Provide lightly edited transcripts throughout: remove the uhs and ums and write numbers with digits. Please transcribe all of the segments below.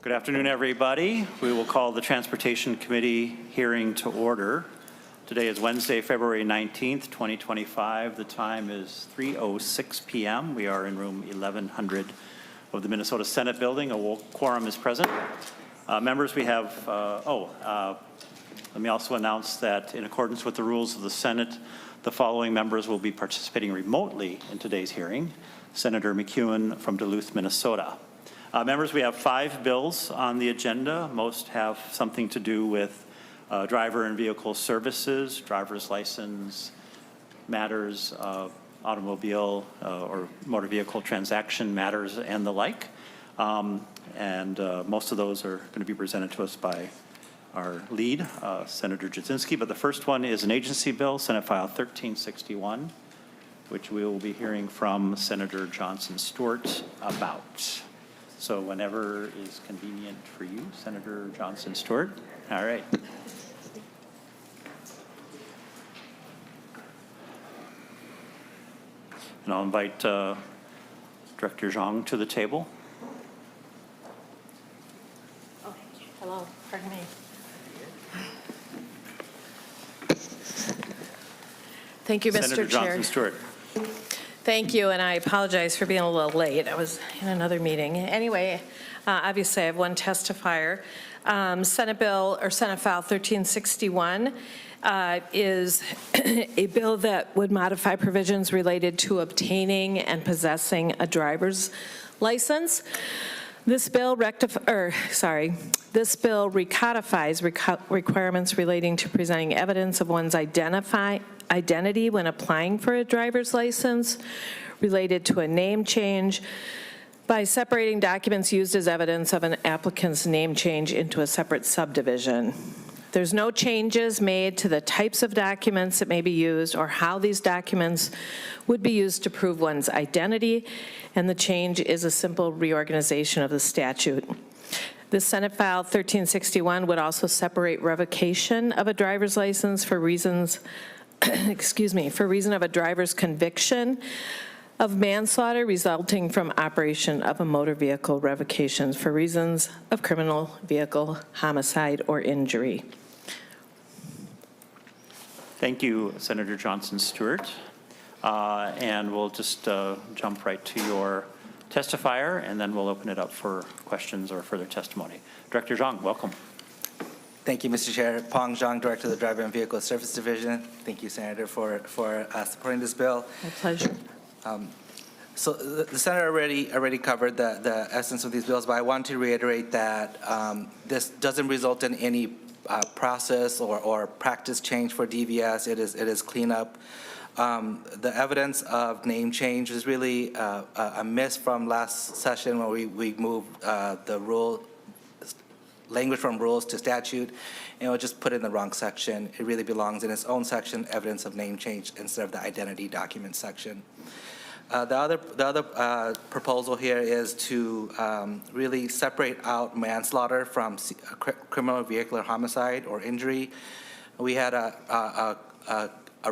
Good afternoon, everybody. We will call the Transportation Committee hearing to order. Today is Wednesday, February 19th, 2025. The time is 3:06 p.m. We are in room 1100 of the Minnesota Senate building. A quorum is present. Members, we have, let me also announce that in accordance with the rules of the Senate, the following members will be participating remotely in today's hearing. Senator McEwen from Duluth, Minnesota. Members, we have 5 bills on the agenda. Most have something to do with driver and vehicle services, driver's license matters, automobile or motor vehicle transaction matters, and the like. Most of those are going to be presented to us by our lead, Senator Jasinski. But the first one is an agency bill, Senate File 1361, which we will be hearing from Senator Johnson Stewart about. So whenever is convenient for you, Senator Johnson Stewart. All right. And I'll invite Director Zhang to the table. Oh, hello, pardon me. Thank you, Mr. Chair. Senator Johnson Stewart. Thank you, and I apologize for being a little late. I was in another meeting. Anyway, obviously I have one testifier. Senate Bill or Senate File 1361 is a bill that would modify provisions related to obtaining and possessing a driver's license. This bill recodifies requirements relating to presenting evidence of one's identity when applying for a driver's license, related to a name change, by separating documents used as evidence of an applicant's name change into a separate subdivision. There's no changes made to the types of documents that may be used or how these documents would be used to prove one's identity, and the change is a simple reorganization of the statute. The Senate File 1361 would also separate revocation of a driver's license for reasons, for reason of a driver's conviction of manslaughter resulting from operation of a motor vehicle, revocations for reasons of criminal vehicle homicide or injury. Thank you, Senator Johnson Stewart. And we'll just jump right to your testifier, and then we'll open it up for questions or further testimony. Director Zhang, welcome. Thank you, Mr. Chair. Pong Zhang, Director of the Driver and Vehicle Service Division. Thank you, Senator, for supporting this bill. My pleasure. So the Senator already covered the essence of these bills, but I want to reiterate that this doesn't result in any process or practice change for DVS. It is cleanup. The evidence of name change is really a miss from last session when we moved the language from rules to statute, and we'll just put it in the wrong section. It really belongs in its own section, evidence of name change, instead of the identity document section. The other proposal here is to really separate out manslaughter from criminal vehicular homicide or injury. We had a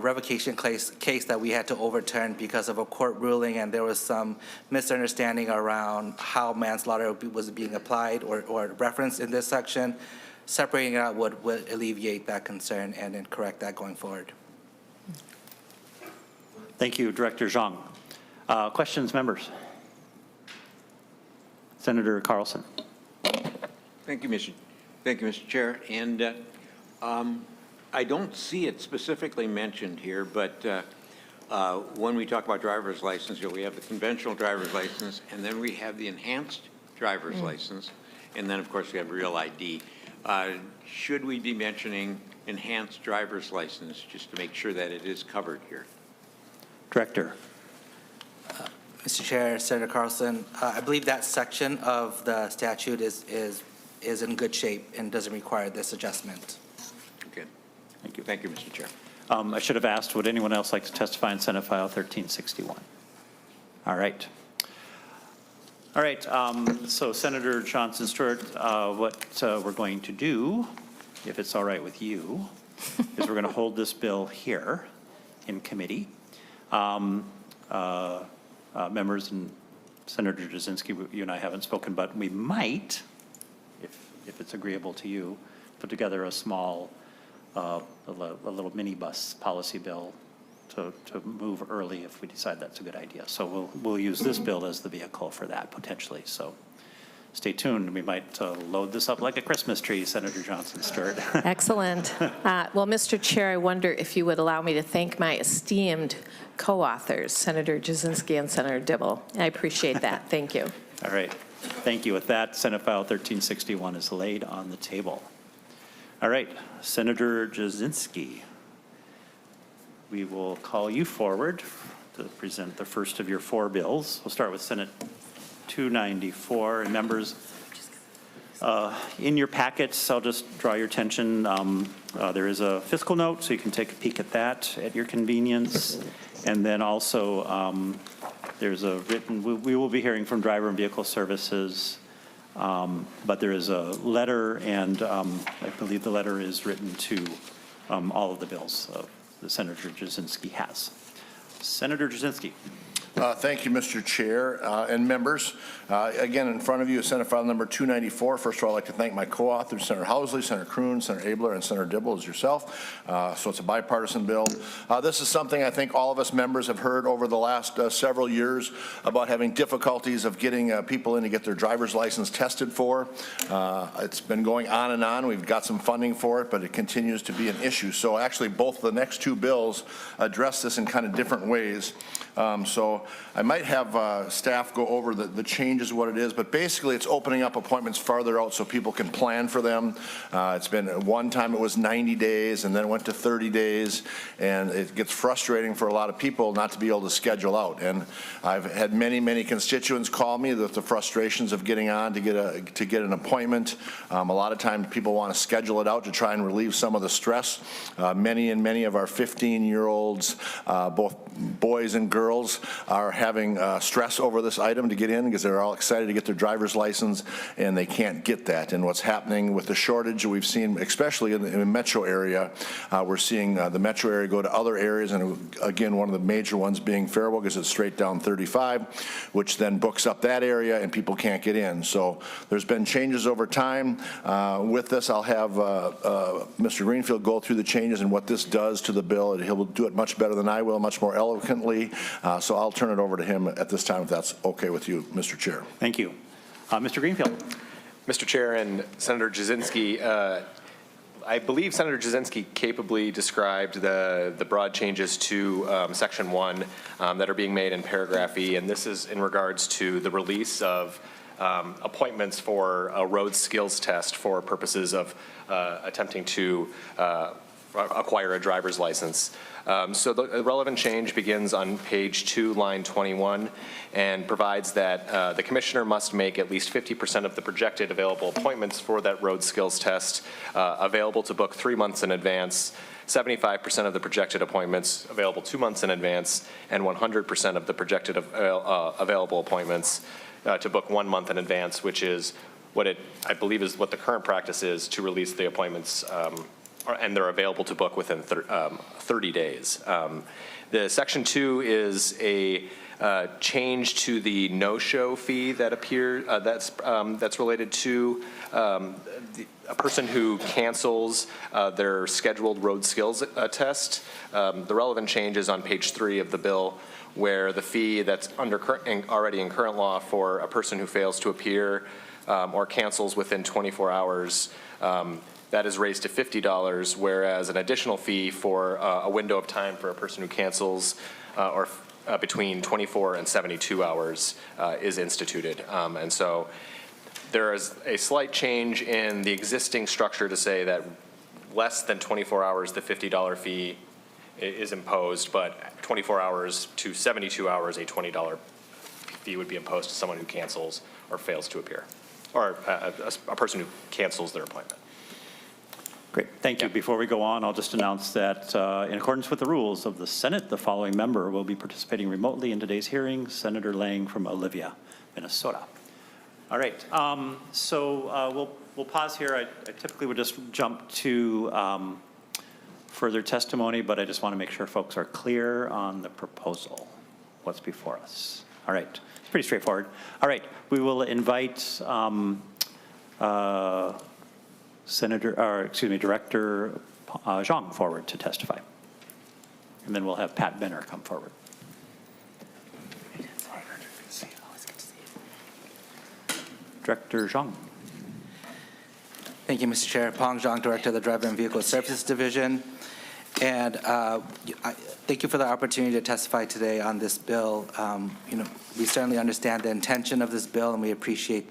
revocation case that we had to overturn because of a court ruling, and there was some misunderstanding around how manslaughter was being applied or referenced in this section. Separating it out would alleviate that concern and then correct that going forward. Thank you, Director Zhang. Questions, members? Senator Carlson. Thank you, Mr. Chair. And I don't see it specifically mentioned here, but when we talk about driver's license, we have the conventional driver's license, and then we have the enhanced driver's license, and then, of course, we have real ID. Should we be mentioning enhanced driver's license just to make sure that it is covered here? Director. Mr. Chair, Senator Carlson, I believe that section of the statute is in good shape and doesn't require this adjustment. Okay. Thank you. Thank you, Mr. Chair. I should have asked, would anyone else like to testify in Senate File 1361? All right. All right. So Senator Johnson Stewart, what we're going to do, if it's all right with you, is we're going to hold this bill here in committee. Members and Senator Jasinski, you and I haven't spoken, but we might if it's agreeable to you, put together a small, a little minibus policy bill to move early if we decide that's a good idea. So we'll use this bill as the vehicle for that potentially. So stay tuned. We might load this up like a Christmas tree, Senator Johnson Stewart. Excellent. Well, Mr. Chair, I wonder if you would allow me to thank my esteemed co-authors, Senator Jasinski and Senator Dibble. I appreciate that. Thank you. All right. Thank you. With that, Senate File 1361 is laid on the table. All right. Senator Jasinski, we will call you forward to present the first of your 4 bills. We'll start with Senate 294. And members, in your packets, I'll just draw your attention. There is a fiscal note, so you can take a peek at that at your convenience. And then also, there's a written, we will be hearing from Driver and Vehicle Services, but there is a letter, and I believe the letter is written to all of the bills that Senator Jasinski has. Senator Jasinski. Thank you, Mr. Chair and members. Again, in front of you is Senate File number 294. First of all, I'd like to thank my co-authors, Senator Housley, Senator Kroon, Senator Abler, and Senator Dibble, as yourself. So it's a bipartisan bill. This is something I think all of us members have heard over the last several years about having difficulties of getting people in to get their driver's license tested for. It's been going on and on. We've got some funding for it, but it continues to be an issue. So actually, both the next 2 bills address this in kind of different ways. So I might have staff go over the changes, what it is, but basically it's opening up appointments farther out so people can plan for them. It's been, one time it was 90 days and then it went to 30 days, and it gets frustrating for a lot of people not to be able to schedule out. And I've had many constituents call me with the frustrations of getting on to get an appointment. A lot of times people want to schedule it out to try and relieve some of the stress. Many of our 15-year-olds, both boys and girls, are having stress over this item to get in because they're all excited to get their driver's license and they can't get that. And what's happening with the shortage we've seen, especially in the metro area, we're seeing the metro area go to other areas, and again, one of the major ones being Faribault because it's straight down 35, which then books up that area and people can't get in. So there's been changes over time. With this, I'll have Mr. Greenfield go through the changes and what this does to the bill. He'll do it much better than I will, much more eloquently. So I'll turn it over to him at this time, if that's okay with you, Mr. Chair. Thank you. Mr. Greenfield. Mr. Chair and Senator Jasinski, I believe Senator Jasinski capably described the broad changes to Section 1 that are being made in paragraph E, and this is in regards to the release of appointments for a road skills test for purposes of attempting to acquire a driver's license. So the relevant change begins on page 2, line 21, and provides that the commissioner must make at least 50% of the projected available appointments for that road skills test available to book 3 months in advance, 75% of the projected appointments available 2 months in advance, and 100% of the projected available appointments to book 1 month in advance, which is what I believe is what the current practice is to release the appointments, and they're available to book within 30 days. The Section 2 is a change to the no-show fee that that's related to a person who cancels their scheduled road skills test. The relevant change is on page 3 of the bill, where the fee that's already in current law for a person who fails to appear or cancels within 24 hours, that is raised to $50, whereas an additional fee for a window of time for a person who cancels or between 24 and 72 hours is instituted. And so there is a slight change in the existing structure to say that less than 24 hours, the $50 fee is imposed, but 24 hours to 72 hours, a $20 fee would be imposed to someone who cancels or fails to appear, or a person who cancels their appointment. Great, thank you. Before we go on, I'll just announce that in accordance with the rules of the Senate, the following member will be participating remotely in today's hearing, Senator Lang from Olivia, Minnesota. All right, so we'll pause here. I typically would just jump to further testimony, but I just want to make sure folks are clear on the proposal, what's before us. All right, it's pretty straightforward. All right, we will invite Director Zhang forward to testify. And then we'll have Pat Benner come forward. Director Zhang. Thank you, Mr. Chair. Pong Zhang, Director of the Driver and Vehicle Services Division. And thank you for the opportunity to testify today on this bill. We certainly understand the intention of this bill, and we appreciate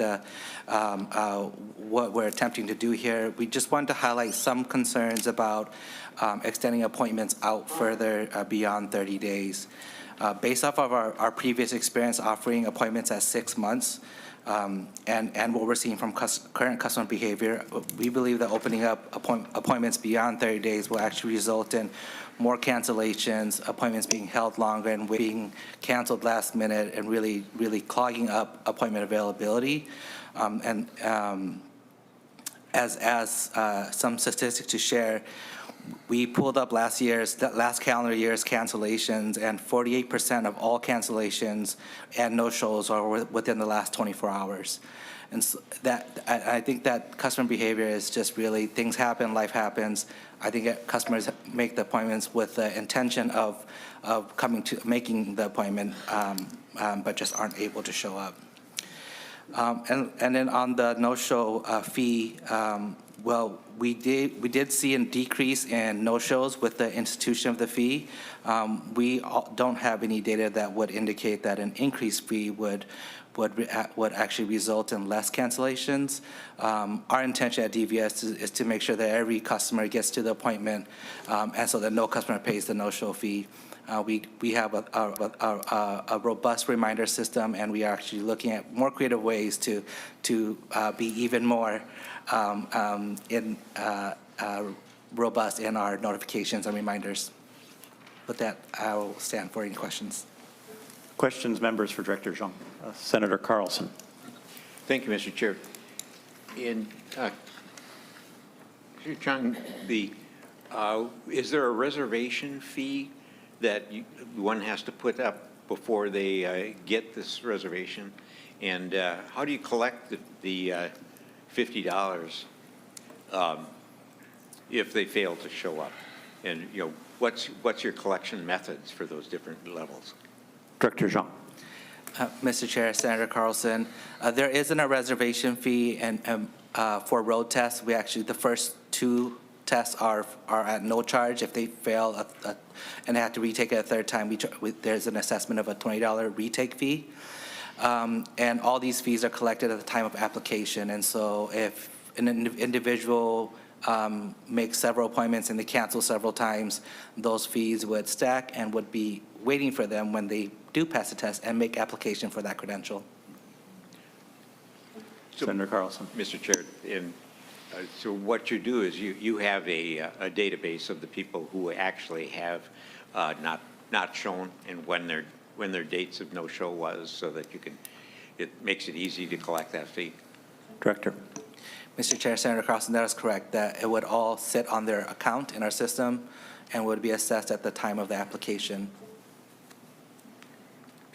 what we're attempting to do here. We just wanted to highlight some concerns about extending appointments out further beyond 30 days. Based off of our previous experience offering appointments at 6 months, and what we're seeing from current customer behavior, we believe that opening up appointments beyond 30 days will actually result in more cancellations, appointments being held longer and being canceled last minute, and really clogging up appointment availability. As some statistics to share, we pulled up last calendar year's cancellations, and 48% of all cancellations and no-shows are within the last 24 hours. And so I think that customer behavior is just really, things happen, life happens. I think customers make the appointments with the intention of making the appointment, but just aren't able to show up. And then on the no-show fee, well, we did see a decrease in no-shows with the institution of the fee. We don't have any data that would indicate that an increased fee would actually result in less cancellations. Our intention at DVS is to make sure that every customer gets to the appointment, and so that no customer pays the no-show fee. We have a robust reminder system, and we are actually looking at more creative ways to be even more robust in our notifications and reminders. With that, I will stand for any questions. Questions, members, for Director Zhang. Senator Carlson. Thank you, Mr. Chair. In Mr. Chung, is there a reservation fee that one has to put up before they get this reservation? And how do you collect the $50 if they fail to show up? And what's your collection methods for those different levels? Director Zhang. Mr. Chair, Senator Carlson, there isn't a reservation fee, and for road tests, the first 2 tests are at no charge. If they fail and they have to retake it a third time, there's an assessment of a $20 retake fee. And all these fees are collected at the time of application. And so if an individual makes several appointments and they cancel several times, those fees would stack and would be waiting for them when they do pass the test and make application for that credential. So, Senator Carlson. Mr. Chair, so what you do is you have a database of the people who actually have not shown, and when their dates of no show was, so that it makes it easy to collect that fee. Director. Mr. Chair, Senator Carlson, that is correct, that it would all sit on their account in our system and would be assessed at the time of the application.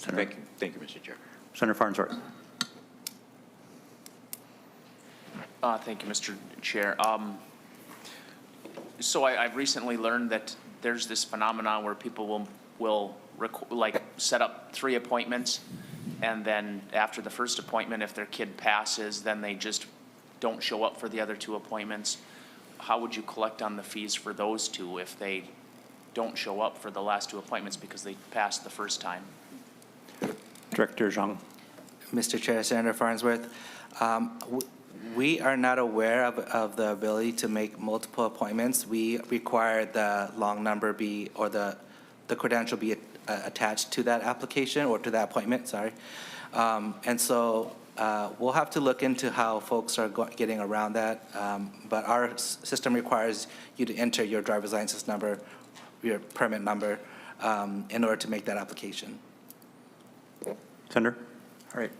Thank you, Mr. Chair. Senator Farnsworth. Thank you, Mr. Chair. So I've recently learned that there's this phenomenon where people will set up 3 appointments, and then after the first appointment, if their kid passes, then they just don't show up for the other 2 appointments. How would you collect on the fees for those 2 if they don't show up for the last 2 appointments because they passed the first time? Director Zhang. Mr. Chair, Senator Farnsworth, we are not aware of the ability to make multiple appointments. We require the long number or the credential be attached to that application or to that appointment, sorry. And so we'll have to look into how folks are getting around that. But our system requires you to enter your driver's license number, your permit number, in order to make that application. Senator? All right.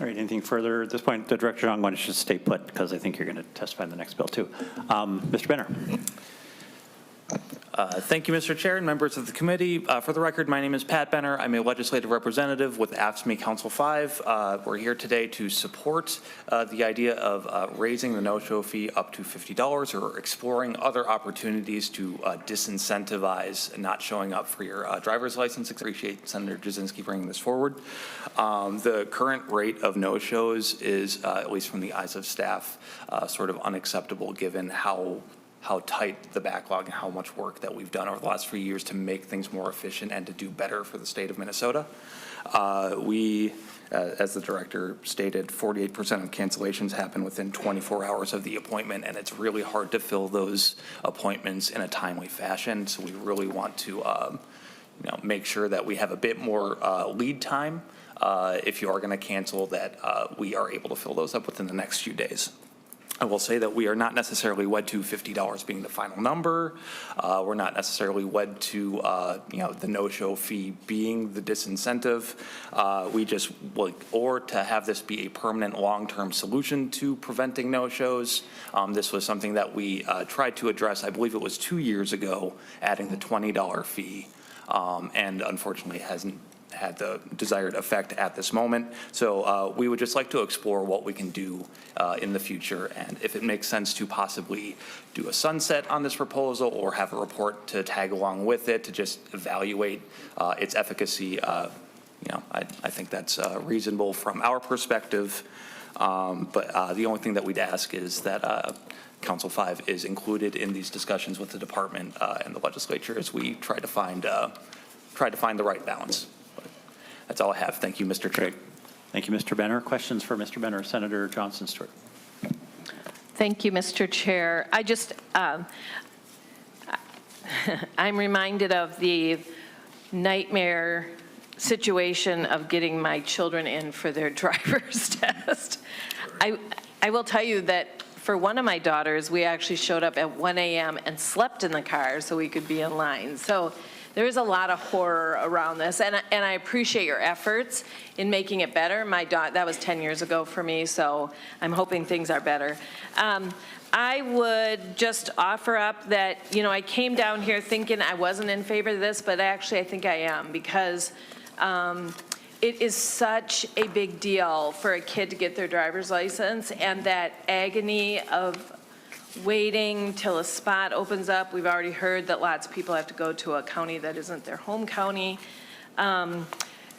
All right, anything further at this point? The Director Zhang, why don't you just stay put, because I think you're going to testify in the next bill too. Mr. Benner. Thank you, Mr. Chair and members of the committee. For the record, my name is Pat Benner. I'm a legislative representative with AFSCME Council 5. We're here today to support the idea of raising the no-show fee up to $50 or exploring other opportunities to disincentivize not showing up for your driver's license. I appreciate Senator Jasinski bringing this forward. The current rate of no-shows is, at least from the eyes of staff, sort of unacceptable given how tight the backlog and how much work that we've done over the last few years to make things more efficient and to do better for the state of Minnesota. We, as the director stated, 48% of cancellations happen within 24 hours of the appointment, and it's really hard to fill those appointments in a timely fashion. So we really want to make sure that we have a bit more lead time if you are going to cancel, that we are able to fill those up within the next few days. I will say that we are not necessarily wed to $50 being the final number. We're not necessarily wed to the no-show fee being the disincentive. We just or to have this be a permanent long-term solution to preventing no-shows. This was something that we tried to address, I believe it was 2 years ago, adding the $20 fee, and unfortunately hasn't had the desired effect at this moment. So we would just like to explore what we can do in the future, and if it makes sense to possibly do a sunset on this proposal or have a report to tag along with it to just evaluate its efficacy. I think that's reasonable from our perspective. But the only thing that we'd ask is that Council 5 is included in these discussions with the department and the legislature as we try to find the right balance. That's all I have. Thank you, Mr. Chair. Thank you, Mr. Benner. Questions for Mr. Benner? Senator Johnson Stewart. Thank you, Mr. Chair. I just, I'm reminded of the nightmare situation of getting my children in for their driver's test. I will tell you that for one of my daughters, we actually showed up at 1 a.m. and slept in the car so we could be in line. So there is a lot of horror around this, and I appreciate your efforts in making it better. That was 10 years ago for me, so I'm hoping things are better. I would just offer up that, I came down here thinking I wasn't in favor of this, but actually I think I am, because it is such a big deal for a kid to get their driver's license, and that agony of waiting till a spot opens up. We've already heard that lots of people have to go to a county that isn't their home county. And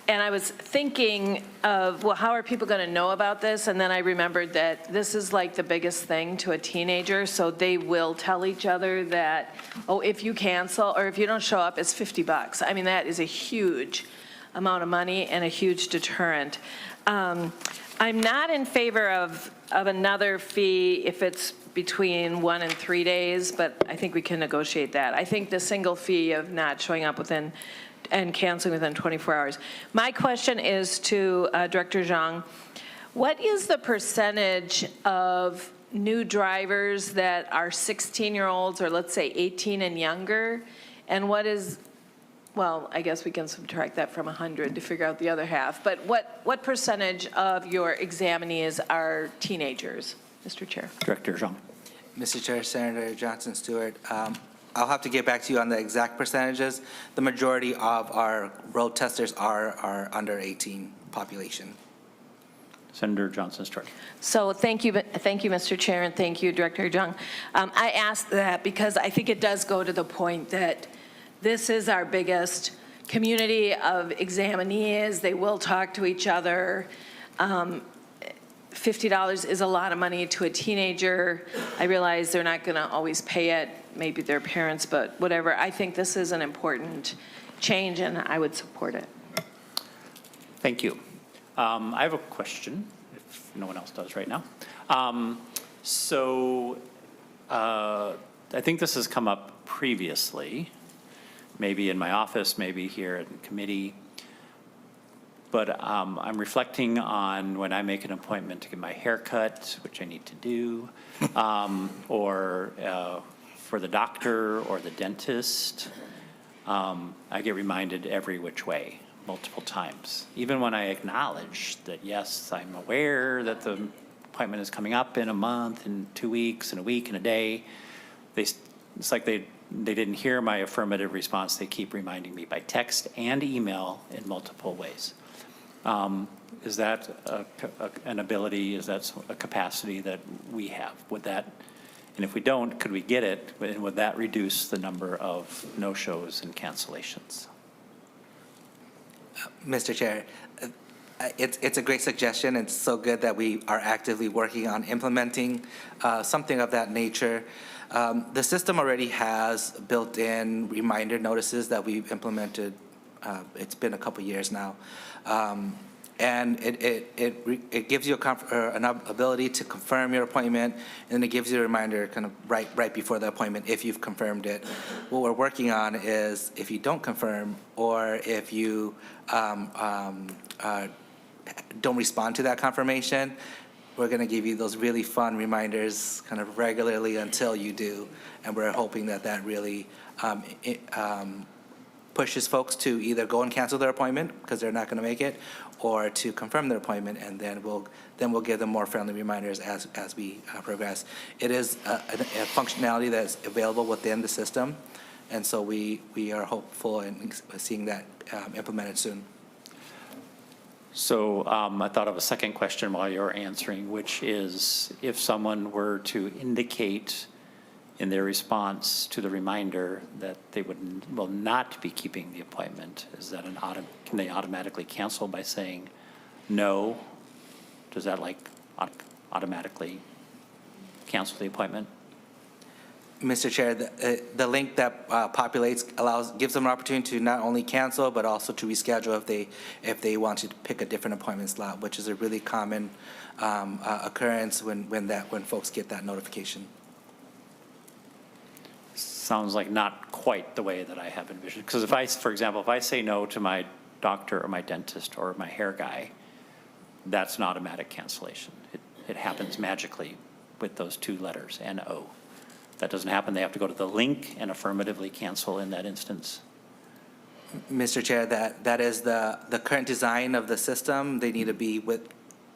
I was thinking of, well, how are people going to know about this? And then I remembered that this is like the biggest thing to a teenager, so they will tell each other that, oh, if you cancel or if you don't show up, it's $50. I mean, that is a huge amount of money and a huge deterrent. I'm not in favor of another fee if it's between 1 and 3 days, but I think we can negotiate that. I think the single fee of not showing up within and canceling within 24 hours. My question is to Director Zhang. What is the percentage of new drivers that are 16-year-olds or let's say 18 and younger? And what is, well, I guess we can subtract that from 100 to figure out the other half, but what percentage of your examinees are teenagers? Mr. Chair. Director Zhang. Mr. Chair, Senator Johnson Stewart, I'll have to get back to you on the exact percentages. The majority of our road testers are under 18 population. Senator Johnson Stewart. So thank you, Mr. Chair, and thank you, Director Zhang. I asked that because I think it does go to the point that this is our biggest community of examinees. They will talk to each other. $50 is a lot of money to a teenager. I realize they're not going to always pay it, maybe their parents, but whatever. I think this is an important change, and I would support it. Thank you. I have a question, if no one else does right now. I think this has come up previously, maybe in my office, maybe here in committee. But I'm reflecting on when I make an appointment to get my hair cut, which I need to do, or for the doctor or the dentist. I get reminded every which way, multiple times. Even when I acknowledge that, yes, I'm aware that the appointment is coming up in a month, in 2 weeks, in a week, in a day, it's like they they didn't hear my affirmative response, they keep reminding me by text and email in multiple ways. Is that an ability, is that a capacity that we have? Would that, and if we don't, could we get it? And would that reduce the number of no-shows and cancellations? Mr. Chair, it's a great suggestion. It's so good that we are actively working on implementing something of that nature. The system already has built-in reminder notices that we've implemented. It's been a couple years now. And it gives you an ability to confirm your appointment, and it gives you a reminder kind of right before the appointment if you've confirmed it. What we're working on is if you don't confirm, or if you don't respond to that confirmation, we're going to give you those really fun reminders kind of regularly until you do. And we're hoping that that really pushes folks to either go and cancel their appointment because they're not going to make it, or to confirm their appointment, and then we'll give them more friendly reminders as we progress. It is a functionality that's available within the system, and so we are hopeful in seeing that implemented soon. So I thought of a second question while you're answering, which is if someone were to indicate in their response to the reminder that they will not be keeping the appointment, is that can they automatically cancel by saying no? Does that automatically cancel the appointment? Mr. Chair, the link that populates gives them an opportunity to not only cancel but also to reschedule if they want to pick a different appointment slot, which is a really common occurrence when folks get that notification. Sounds like not quite the way that I have envisioned. Because for example, if I say no to my doctor or my dentist or my hair guy, that's an automatic cancellation. It happens magically with those two letters, N-O. That doesn't happen. They have to go to the link and affirmatively cancel in that instance. Mr. Chair, that is the current design of the system. They need to be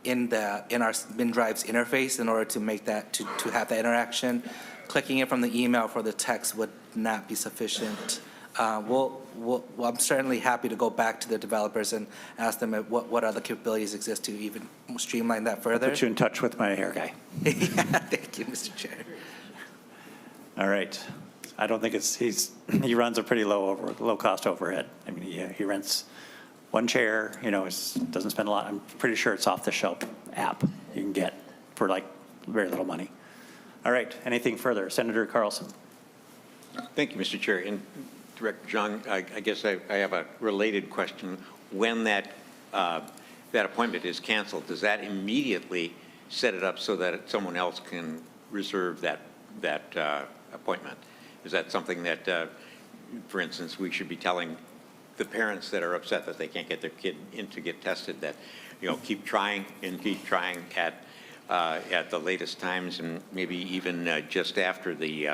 in our MinDrive's interface in order to make that to have that interaction. Clicking it from the email for the text would not be sufficient. I'm certainly happy to go back to the developers and ask them what other capabilities exist to even streamline that further. I'll put you in touch with my hair guy. Yeah, thank you, Mr. Chair. All right. I don't think he runs a pretty low cost overhead. I mean, he rents one chair, doesn't spend a lot. I'm pretty sure it's off the shelf app you can get for very little money. All right, anything further? Senator Carlson. Thank you, Mr. Chair. And Director Jung, I guess I have a related question. When that appointment is canceled, does that immediately set it up so that someone else can reserve that appointment? Is that something that, for instance, we should be telling the parents that are upset that they can't get their kid in to get tested that, keep trying at the latest times, and maybe even just after the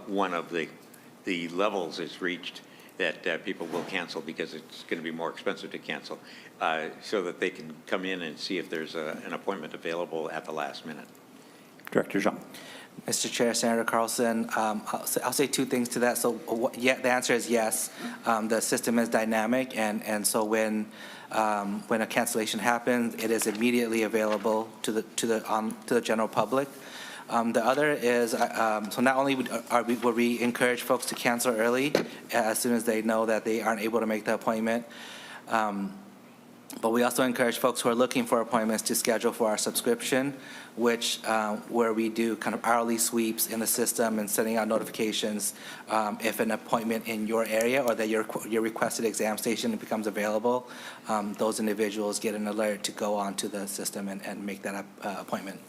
one of the levels is reached, that people will cancel because it's going to be more expensive to cancel, so that they can come in and see if there's an appointment available at the last minute. Director Zhang. Mr. Chair, Senator Carlson, I'll say two things to that. So the answer is yes. The system is dynamic, and so when a cancellation happens, it is immediately available to the general public. The other is, so not only would we encourage folks to cancel early as soon as they know that they aren't able to make the appointment, but we also encourage folks who are looking for appointments to schedule for our subscription, which where we do kind of hourly sweeps in the system and sending out notifications if an appointment in your area or that your requested exam station becomes available. Those individuals get an alert to go onto the system and make that appointment.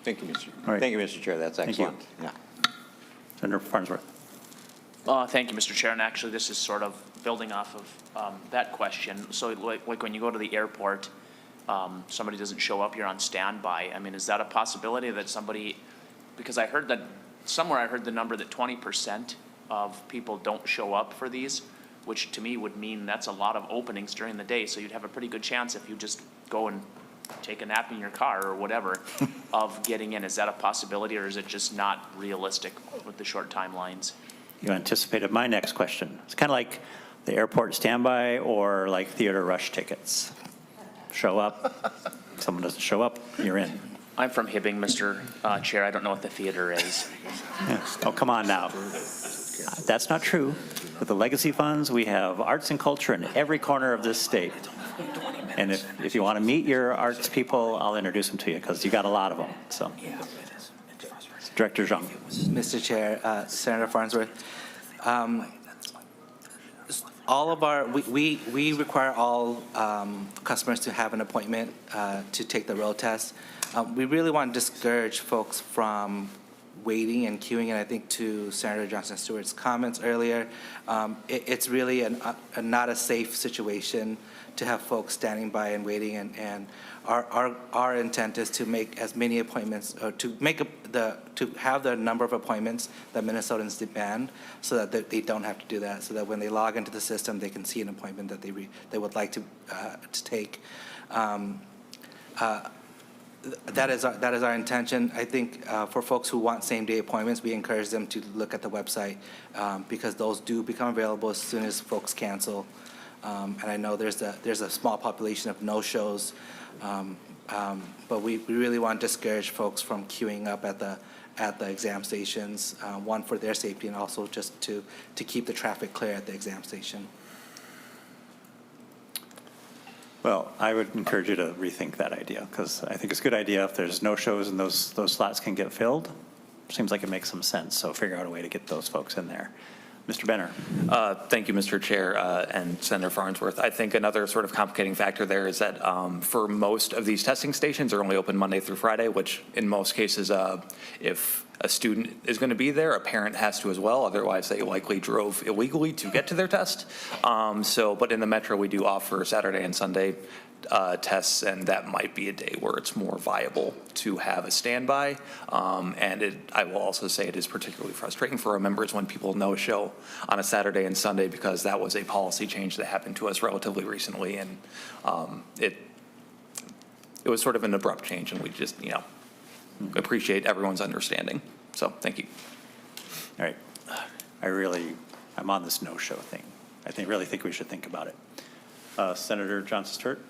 Thank you, Mr. Right. Thank you, Mr. Chair. That's excellent. Yeah. Senator Farnsworth. Thank you, Mr. Chair. And actually, this is sort of building off of that question. So like when you go to the airport, somebody doesn't show up, you're on standby. I mean, is that a possibility that somebody, because I heard that, somewhere I heard the number that 20% of people don't show up for these, which to me would mean that's a lot of openings during the day. So you'd have a pretty good chance if you just go and take a nap in your car or whatever, of getting in. Is that a possibility, or is it just not realistic with the short timelines? You anticipated my next question. It's kind of like the airport standby or like theater rush tickets. Show up, someone doesn't show up, you're in. I'm from Hibbing, Mr. Chair. I don't know what the theater is. Yeah. Oh, come on now. That's not true. With the legacy funds, we have arts and culture in every corner of this state. And if you want to meet your arts people, I'll introduce them to you because you got a lot of them. So, Director Zhang. Mr. Chair, Senator Farnsworth, all of our, we require all customers to have an appointment to take the road test. We really want to discourage folks from waiting and queuing, and I think to Senator Johnson Stewart's comments earlier, it's really not a safe situation to have folks standing by and waiting, and our intent is to make as many appointments, or to have the number of appointments that Minnesotans demand, so that they don't have to do that, so that when they log into the system, they can see an appointment that they would like to take. That is our intention. I think for folks who want same-day appointments, we encourage them to look at the website because those do become available as soon as folks cancel. And I know there's a small population of no-shows, but we really want to discourage folks from queuing up at the exam stations. One, for their safety, and also just to keep the traffic clear at the exam station. Well, I would encourage you to rethink that idea because I think it's a good idea if there's no shows and those slots can get filled. Seems like it makes some sense. So figure out a way to get those folks in there. Mr. Benner. Thank you, Mr. Chair, and Senator Farnsworth. I think another sort of complicating factor there is that for most of these testing stations, they're only open Monday through Friday, which in most cases, if a student is going to be there, a parent has to as well. Otherwise, they likely drove illegally to get to their test. But in the metro, we do offer Saturday and Sunday tests, and that might be a day where it's more viable to have a standby. I will also say it is particularly frustrating for our members when people no-show on a Saturday and Sunday, because that was a policy change that happened to us relatively recently, and it was sort of an abrupt change, and we just, appreciate everyone's understanding. So thank you. All right. I'm on this no-show thing. I really think we should think about it. Senator Johnson Stewart?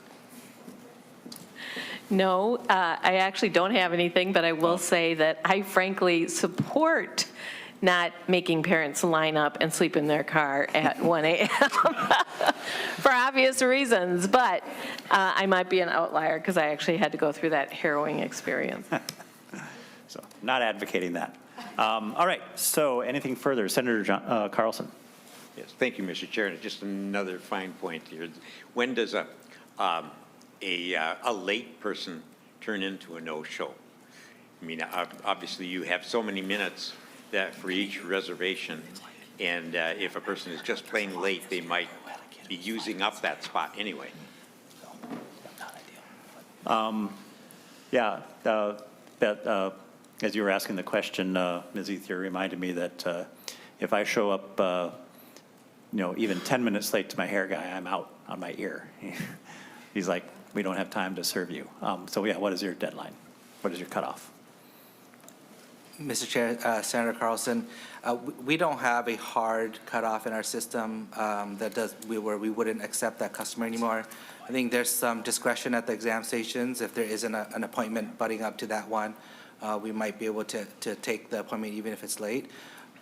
No, I actually don't have anything, but I will say that I frankly support not making parents line up and sleep in their car at 1 a.m. for obvious reasons, but I might be an outlier because I actually had to go through that harrowing experience. So not advocating that. All right, so anything further? Senator Carlson. Yes, thank you, Mr. Chair. And just another fine point here. When does a late person turn into a no-show? I mean, obviously you have so many minutes that for each reservation, and if a person is just plain late, they might be using up that spot anyway. As you were asking the question, Ms. Ethier reminded me that if I show up, even 10 minutes late to my hair guy, I'm out on my ear. He's like, we don't have time to serve you. What is your deadline? What is your cutoff? Mr. Chair, Senator Carlson, we don't have a hard cutoff in our system where we wouldn't accept that customer anymore. I think there's some discretion at the exam stations. If there isn't an appointment butting up to that one, we might be able to take the appointment even if it's late.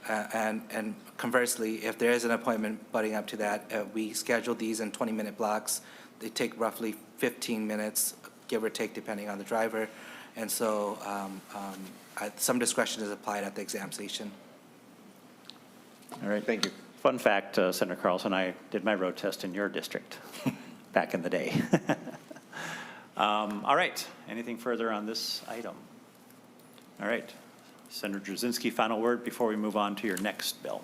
And conversely, if there is an appointment butting up to that, we schedule these in 20-minute blocks. They take roughly 15 minutes, give or take, depending on the driver. And so some discretion is applied at the exam station. All right. Thank you. Fun fact, Senator Carlson, I did my road test in your district back in the day. All right. Anything further on this item? All right. Senator Jasinski, final word before we move on to your next bill.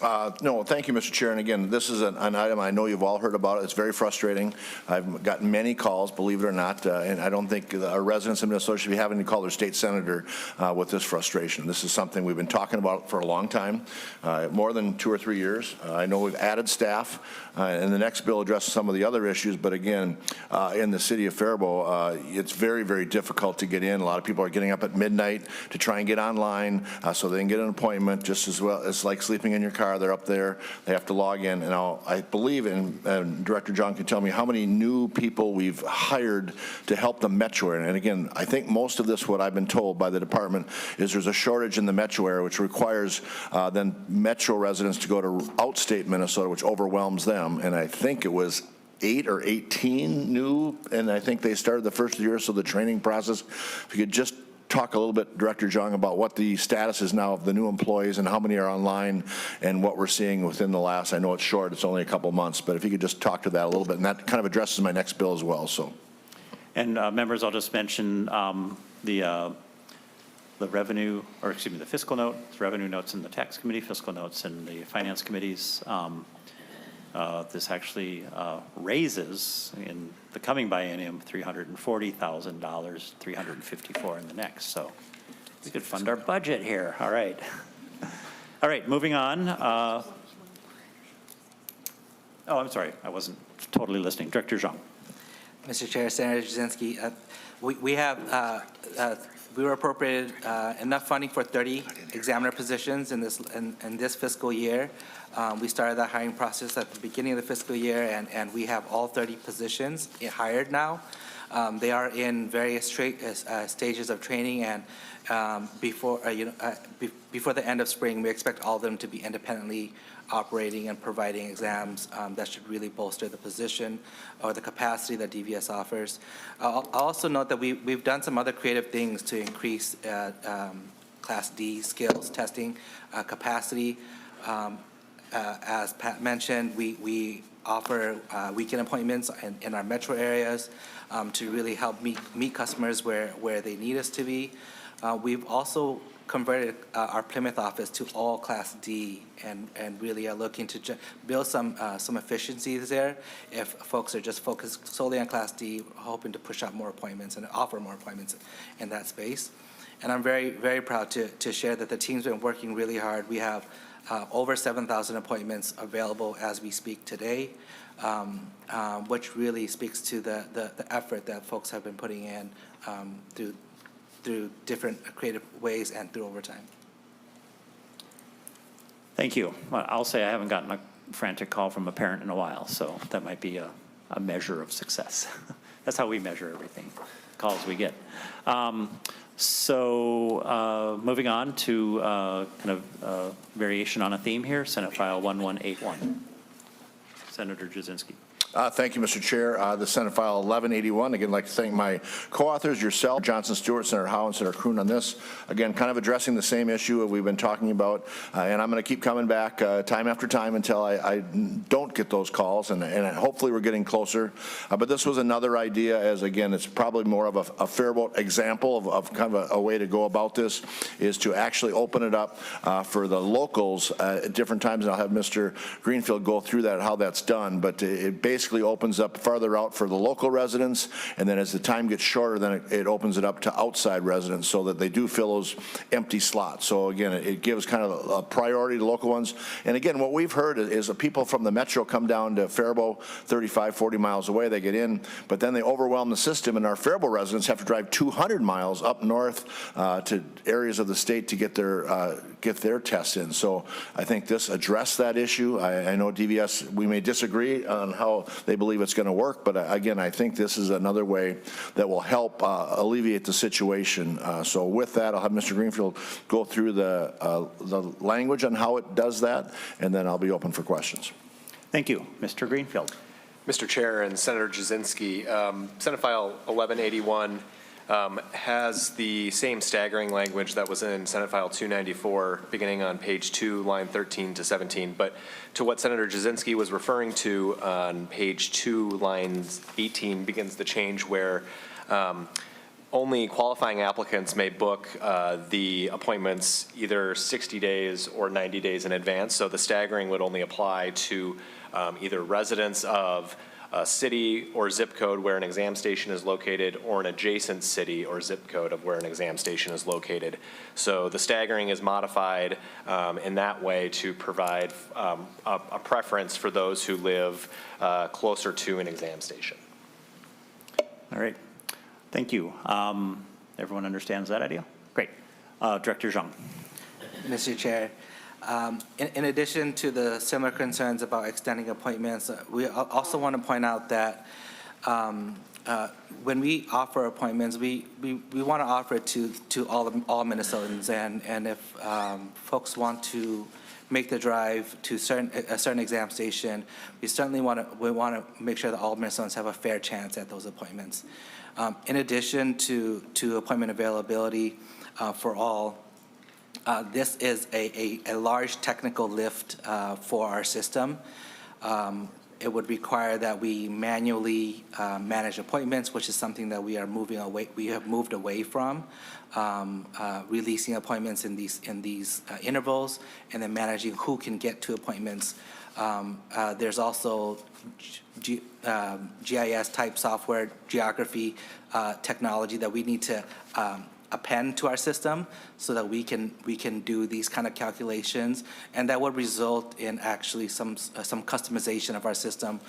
No, thank you, Mr. Chair. And again, this is an item I know you've all heard about. It's very frustrating. I've gotten many calls, believe it or not, and I don't think our residents of Minnesota should be having to call their state senator with this frustration. This is something we've been talking about for a long time, more than 2 or 3 years. I know we've added staff, and the next bill addresses some of the other issues, but again, in the city of Faribault, it's very, very difficult to get in. A lot of people are getting up at midnight to try and get online so they can get an appointment, just as well as like sleeping in your car. They're up there, they have to log in, and I believe, and Director John can tell me how many new people we've hired to help the metro area. And again, I think most of this, what I've been told by the department, is there's a shortage in the metro area, which requires then metro residents to go to outstate Minnesota, which overwhelms them. And I think it was 8 or 18 new, and I think they started the first year, so the training process, if you could just talk a little bit, Director Jung, about what the status is now of the new employees and how many are online and what we're seeing within the last, I know it's short, it's only a couple months, but if you could just talk to that a little bit, and that kind of addresses my next bill as well. So, And members, I'll just mention the revenue, or excuse me, the fiscal notes, revenue notes in the tax committee, fiscal notes in the finance committees. This actually raises in the coming biennium $340,000, $354 in the next. So we could fund our budget here. All right. All right, moving on. Oh, I'm sorry. I wasn't totally listening. Director Zhang. Mr. Chair, Senator Jasinski, we were appropriated enough funding for 30 examiner positions in this fiscal year. We started that hiring process at the beginning of the fiscal year, and we have all 30 positions hired now. They are in various stages of training, and before the end of spring, we expect all of them to be independently operating and providing exams. That should really bolster the position or the capacity that DVS offers. I'll also note that we've done some other creative things to increase Class D skills testing capacity. As Pat mentioned, we offer weekend appointments in our metro areas to really help meet customers where they need us to be. We've also converted our Plymouth office to all Class D, and really are looking to build some efficiencies there. If folks are just focused solely on Class D, we're hoping to push out more appointments and offer more appointments in that space. And I'm very, very proud to share that the team's been working really hard. We have over 7,000 appointments available as we speak today, which really speaks to the effort that folks have been putting in through different creative ways and through overtime. Thank you. Well, I'll say I haven't gotten a frantic call from a parent in a while, so that might be a measure of success. That's how we measure everything, calls we get. Moving on to kind of variation on a theme here, Senate File 1181. Senator Jasinski. Thank you, Mr. Chair. The Senate File 1181. Again, I'd like to thank my co-authors, yourself, Johnson Stewart, Senator Howe, and Senator Kroon on this. Again, kind of addressing the same issue that we've been talking about, and I'm going to keep coming back time after time until I don't get those calls, and hopefully we're getting closer. But this was another idea, as again, it's probably more of a Faribault example of kind of a way to go about this, is to actually open it up for the locals at different times, and I'll have Mr. Greenfield go through that, how that's done, but it basically opens up farther out for the local residents, and then as the time gets shorter, then it opens it up to outside residents so that they do fill those empty slots. So again, it gives kind of a priority to local ones. And again, what we've heard is that people from the metro come down to Faribault 35, 40 miles away, they get in, but then they overwhelm the system, and our Faribault residents have to drive 200 miles up north to areas of the state to get their tests in. So I think this addressed that issue. I know DVS, we may disagree on how they believe it's going to work, but again, I think this is another way that will help alleviate the situation. So with that, I'll have Mr. Greenfield go through the language on how it does that, and then I'll be open for questions. Thank you. Mr. Greenfield. Mr. Chair and Senator Jasinski, Senate File 1181 has the same staggering language that was in Senate File 294, beginning on page 2, line 13 to 17. But to what Senator Jasinski was referring to on page 2, lines 18, begins the change where only qualifying applicants may book the appointments either 60 days or 90 days in advance. So the staggering would only apply to either residents of a city or zip code where an exam station is located, or an adjacent city or zip code of where an exam station is located. So the staggering is modified in that way to provide a preference for those who live closer to an exam station. All right. Thank you. Everyone understands that idea? Great. Director Zhang. Mr. Chair, in addition to the similar concerns about extending appointments, we also want to point out that when we offer appointments, we want to offer it to all Minnesotans, and if folks want to make the drive to a certain exam station, we certainly want to make sure that all Minnesotans have a fair chance at those appointments. In addition to appointment availability for all, this is a large technical lift for our system. It would require that we manually manage appointments, which is something that we have moved away from, releasing appointments in these intervals, and then managing who can get to appointments. There's also GIS type software, geography technology that we need to append to our system so that we can do these kind of calculations, and that would result in actually some customization of our system.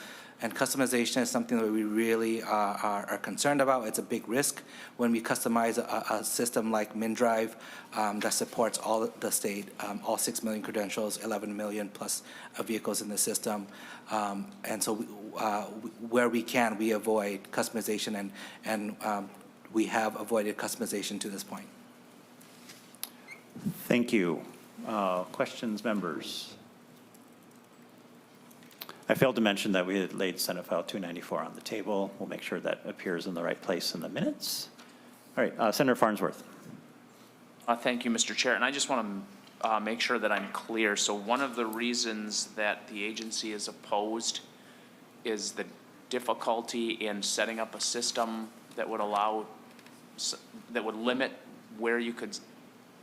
And customization is something that we really are concerned about. It's a big risk when we customize a system like MinDrive that supports all the state, all 6 million credentials, 11 million plus vehicles in the system. And so where we can, we avoid customization, and we have avoided customization to this point. Thank you. Questions, members? I failed to mention that we had laid Senate File 294 on the table. We'll make sure that appears in the right place in the minutes. All right, Senator Farnsworth. Thank you, Mr. Chair. And I just want to make sure that I'm clear. So one of the reasons that the agency is opposed is the difficulty in setting up a system that would limit where you could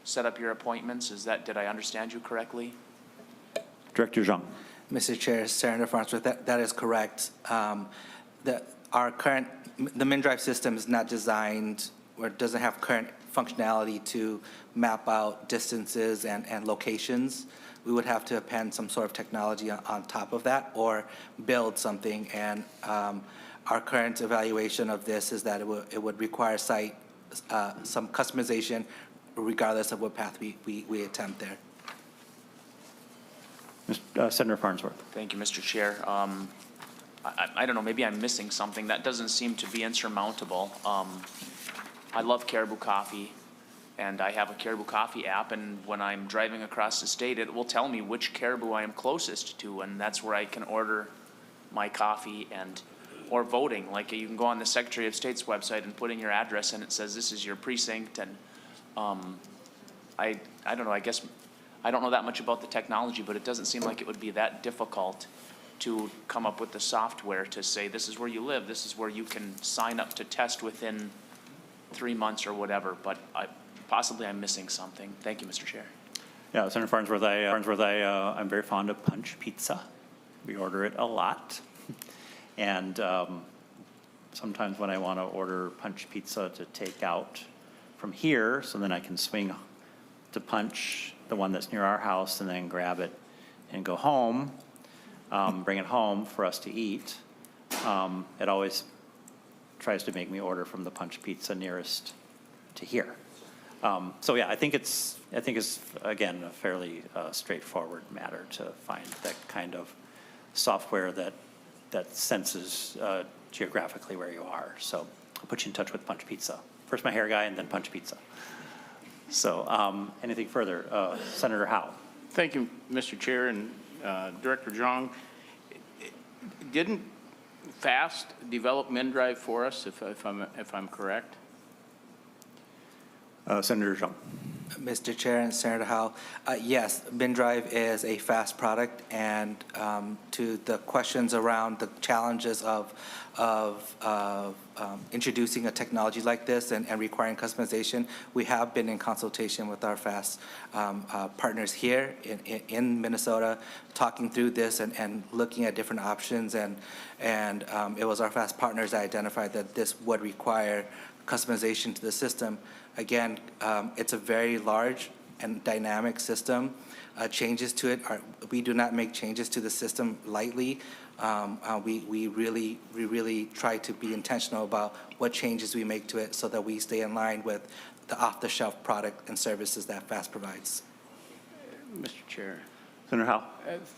set up your appointments. Did I understand you correctly? Director Zhang. Mr. Chair, Senator Farnsworth, that is correct. The MinDrive system is not designed, or doesn't have current functionality to map out distances and locations. We would have to append some sort of technology on top of that, or build something. And our current evaluation of this is that it would require some customization, regardless of what path we attempt there. Senator Farnsworth. Thank you, Mr. Chair. I don't know, maybe I'm missing something. That doesn't seem to be insurmountable. I love Caribou Coffee, and I have a Caribou Coffee app, and when I'm driving across the state, it will tell me which Caribou I am closest to, and that's where I can order my coffee. Or voting, like you can go on the Secretary of State's website and put in your address, and it says this is your precinct. And I don't know, I guess I don't know that much about the technology, but it doesn't seem like it would be that difficult to come up with the software to say this is where you live, this is where you can sign up to test within 3 months or whatever. But possibly I'm missing something. Thank you, Mr. Chair. Yeah, Senator Farnsworth, I'm very fond of Punch Pizza. We order it a lot. And sometimes when I want to order Punch Pizza to take out from here, so then I can swing to Punch, the one that's near our house, and then grab it and go home, bring it home for us to eat, it always tries to make me order from the Punch Pizza nearest to here. So yeah, I think it's again a fairly straightforward matter to find that kind of software that senses geographically where you are. So I'll put you in touch with Punch Pizza. First my hair guy, and then Punch Pizza. So anything further? Senator Howe. Thank you, Mr. Chair, and Director Zhang. Didn't FAST develop MinDrive for us, if I'm correct? Senator Zhang. Mr. Chair and Senator Howe, yes, MinDrive is a fast product, and to the questions around the challenges of introducing a technology like this and requiring customization, we have been in consultation with our fast partners here in Minnesota, talking through this and looking at different options, and it was our fast partners that identified that this would require customization to the system. Again, it's a very large and dynamic system. Changes to it we do not make changes to the system lightly. We really try to be intentional about what changes we make to it so that we stay in line with the off-the-shelf product and services that FAST provides. Mr. Chair. Senator Howe.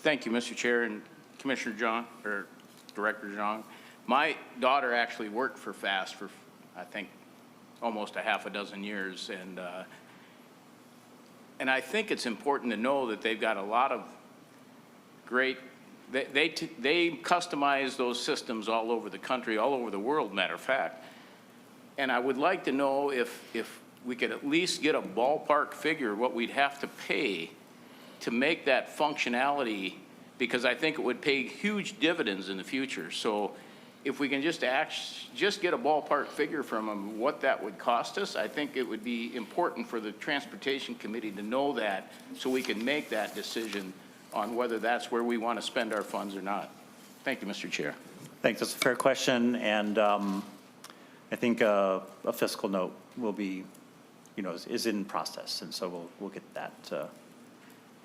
Thank you, Mr. Chair and Commissioner John, or Director Zhang. My daughter actually worked for FAST for, I think, almost a half a dozen years, and I think it's important to know that they've got a lot of great, they customize those systems all over the country, all over the world, matter of fact. And I would like to know if we could at least get a ballpark figure what we'd have to pay to make that functionality, because I think it would pay huge dividends in the future. So if we can just get a ballpark figure from them what that would cost us, I think it would be important for the Transportation Committee to know that, so we can make that decision on whether that's where we want to spend our funds or not. Thank you, Mr. Chair. Thanks. That's a fair question, and I think a fiscal note will be, is in process, and so we'll get that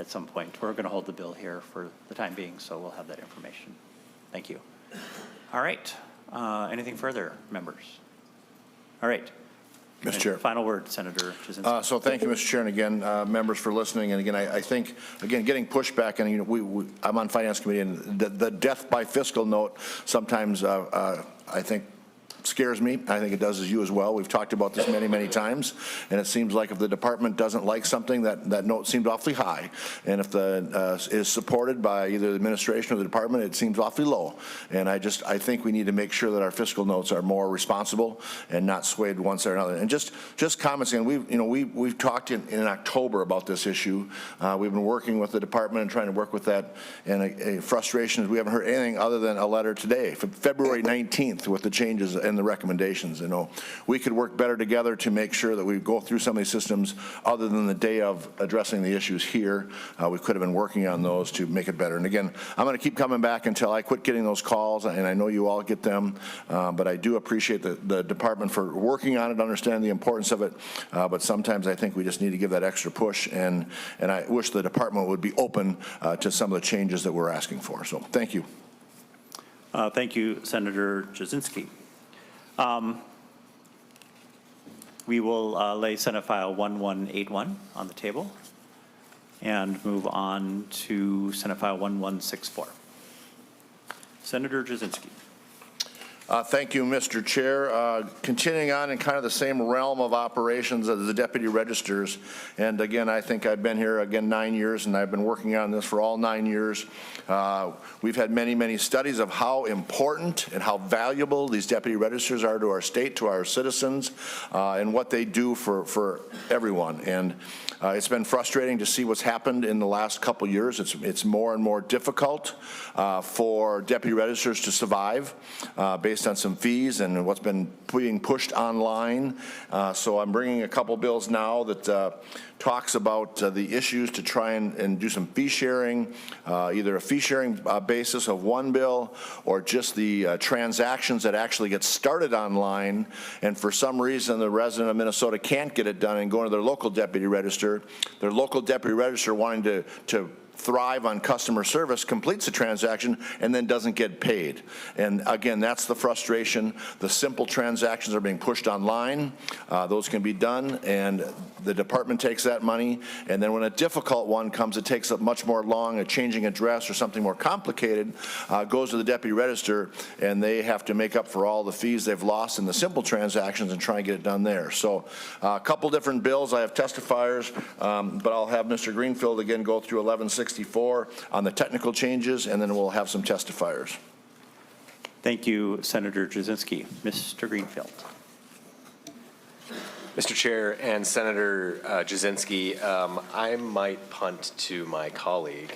at some point. We're going to hold the bill here for the time being, so we'll have that information. Thank you. All right. Anything further, members? All right. Mr. Chair. Final word, Senator Jasinski. So thank you, Mr. Chair, and again, members for listening. And again, I think, again, getting pushback, and I'm on Finance Committee, and the death by fiscal note sometimes I think scares me. I think it does as you as well. We've talked about this many, many times, and it seems like if the department doesn't like something, that note seems awfully high, and if the is supported by either the administration or the department, it seems awfully low. And I think we need to make sure that our fiscal notes are more responsible and not swayed one side or another. And just comments, and we've talked in October about this issue. We've been working with the department and trying to work with that, and a frustration is we haven't heard anything other than a letter today, February 19th, with the changes and the recommendations. We could work better together to make sure that we go through some of these systems other than the day of addressing the issues here. We could have been working on those to make it better. And again, I'm going to keep coming back until I quit getting those calls, and I know you all get them, but I do appreciate the department for working on it, understand the importance of it, but sometimes I think we just need to give that extra push, and I wish the department would be open to some of the changes that we're asking for. So thank you. Thank you, Senator Jasinski. We will lay Senate File 1181 on the table and move on to Senate File 1164. Senator Jasinski. Thank you, Mr. Chair. Continuing on in kind of the same realm of operations as the deputy registers, and again, I think I've been here 9 years, and I've been working on this for all 9 years. We've had many, many studies of how important and how valuable these deputy registers are to our state, to our citizens, and what they do for everyone. And it's been frustrating to see what's happened in the last couple years. It's more and more difficult for deputy registers to survive based on some fees and what's been being pushed online. So I'm bringing a couple bills now that talks about the issues to try and do some fee sharing, either a fee sharing basis of one bill or just the transactions that actually get started online, and for some reason the resident of Minnesota can't get it done and go to their local deputy register wanting to thrive on customer service completes the transaction and then doesn't get paid. And again, that's the frustration. The simple transactions are being pushed online. Those can be done, and the department takes that money, and then when a difficult one comes, it takes up much more long, a changing address or something more complicated, goes to the deputy register, and they have to make up for all the fees they've lost in the simple transactions and try and get it done there. So a couple different bills. I have testifiers, but I'll have Mr. Greenfield again go through 1164 on the technical changes, and then we'll have some testifiers. Thank you, Senator Jasinski. Mr. Greenfield. Mr. Chair and Senator Jasinski, I might punt to my colleague,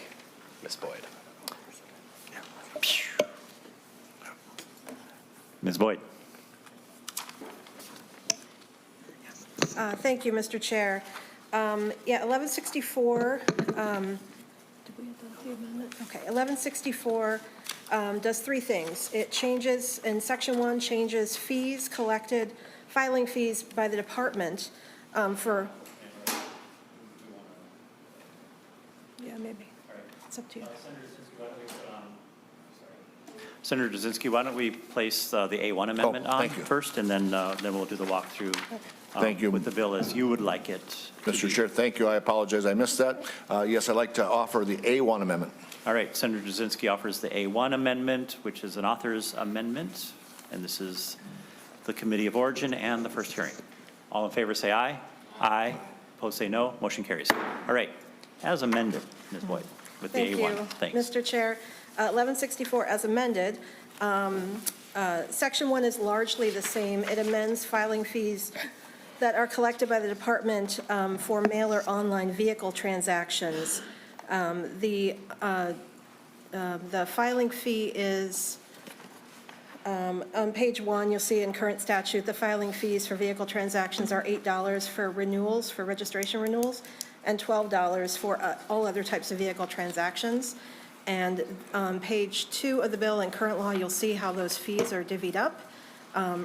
Ms. Boyd. Ms. Boyd. Thank you, Mr. Chair. Yeah, 1164, did we adopt the amendment? Okay, 1164 does three things. It changes, in Section 1, changes fees collected, filing fees by the department for, yeah, maybe. It's up to you. Senator Jasinski, why don't we place the A1 amendment on thank you. first, and then we'll do the walkthrough Thank you. with the bill as you would like it. to Mr. be. Chair, thank you. I apologize. I missed that. Yes, I'd like to offer the A1 amendment. All right, Senator Jasinski offers the A1 amendment, which is an author's amendment, and this is the committee of origin and the first hearing. All in favor say aye. Aye. Opposed say no. Motion carries. All right, as amended, Ms. Boyd, with the Thank A1. you, Thanks. Mr. Chair. 1164 as amended. Section 1 is largely the same. It amends filing fees that are collected by the department for mail or online vehicle transactions. The filing fee is, on page 1, you'll see in current statute, the filing fees for vehicle transactions are $8 for renewals, for registration renewals, and $12 for all other types of vehicle transactions. And on page 2 of the bill in current law, you'll see how those fees are divvied up.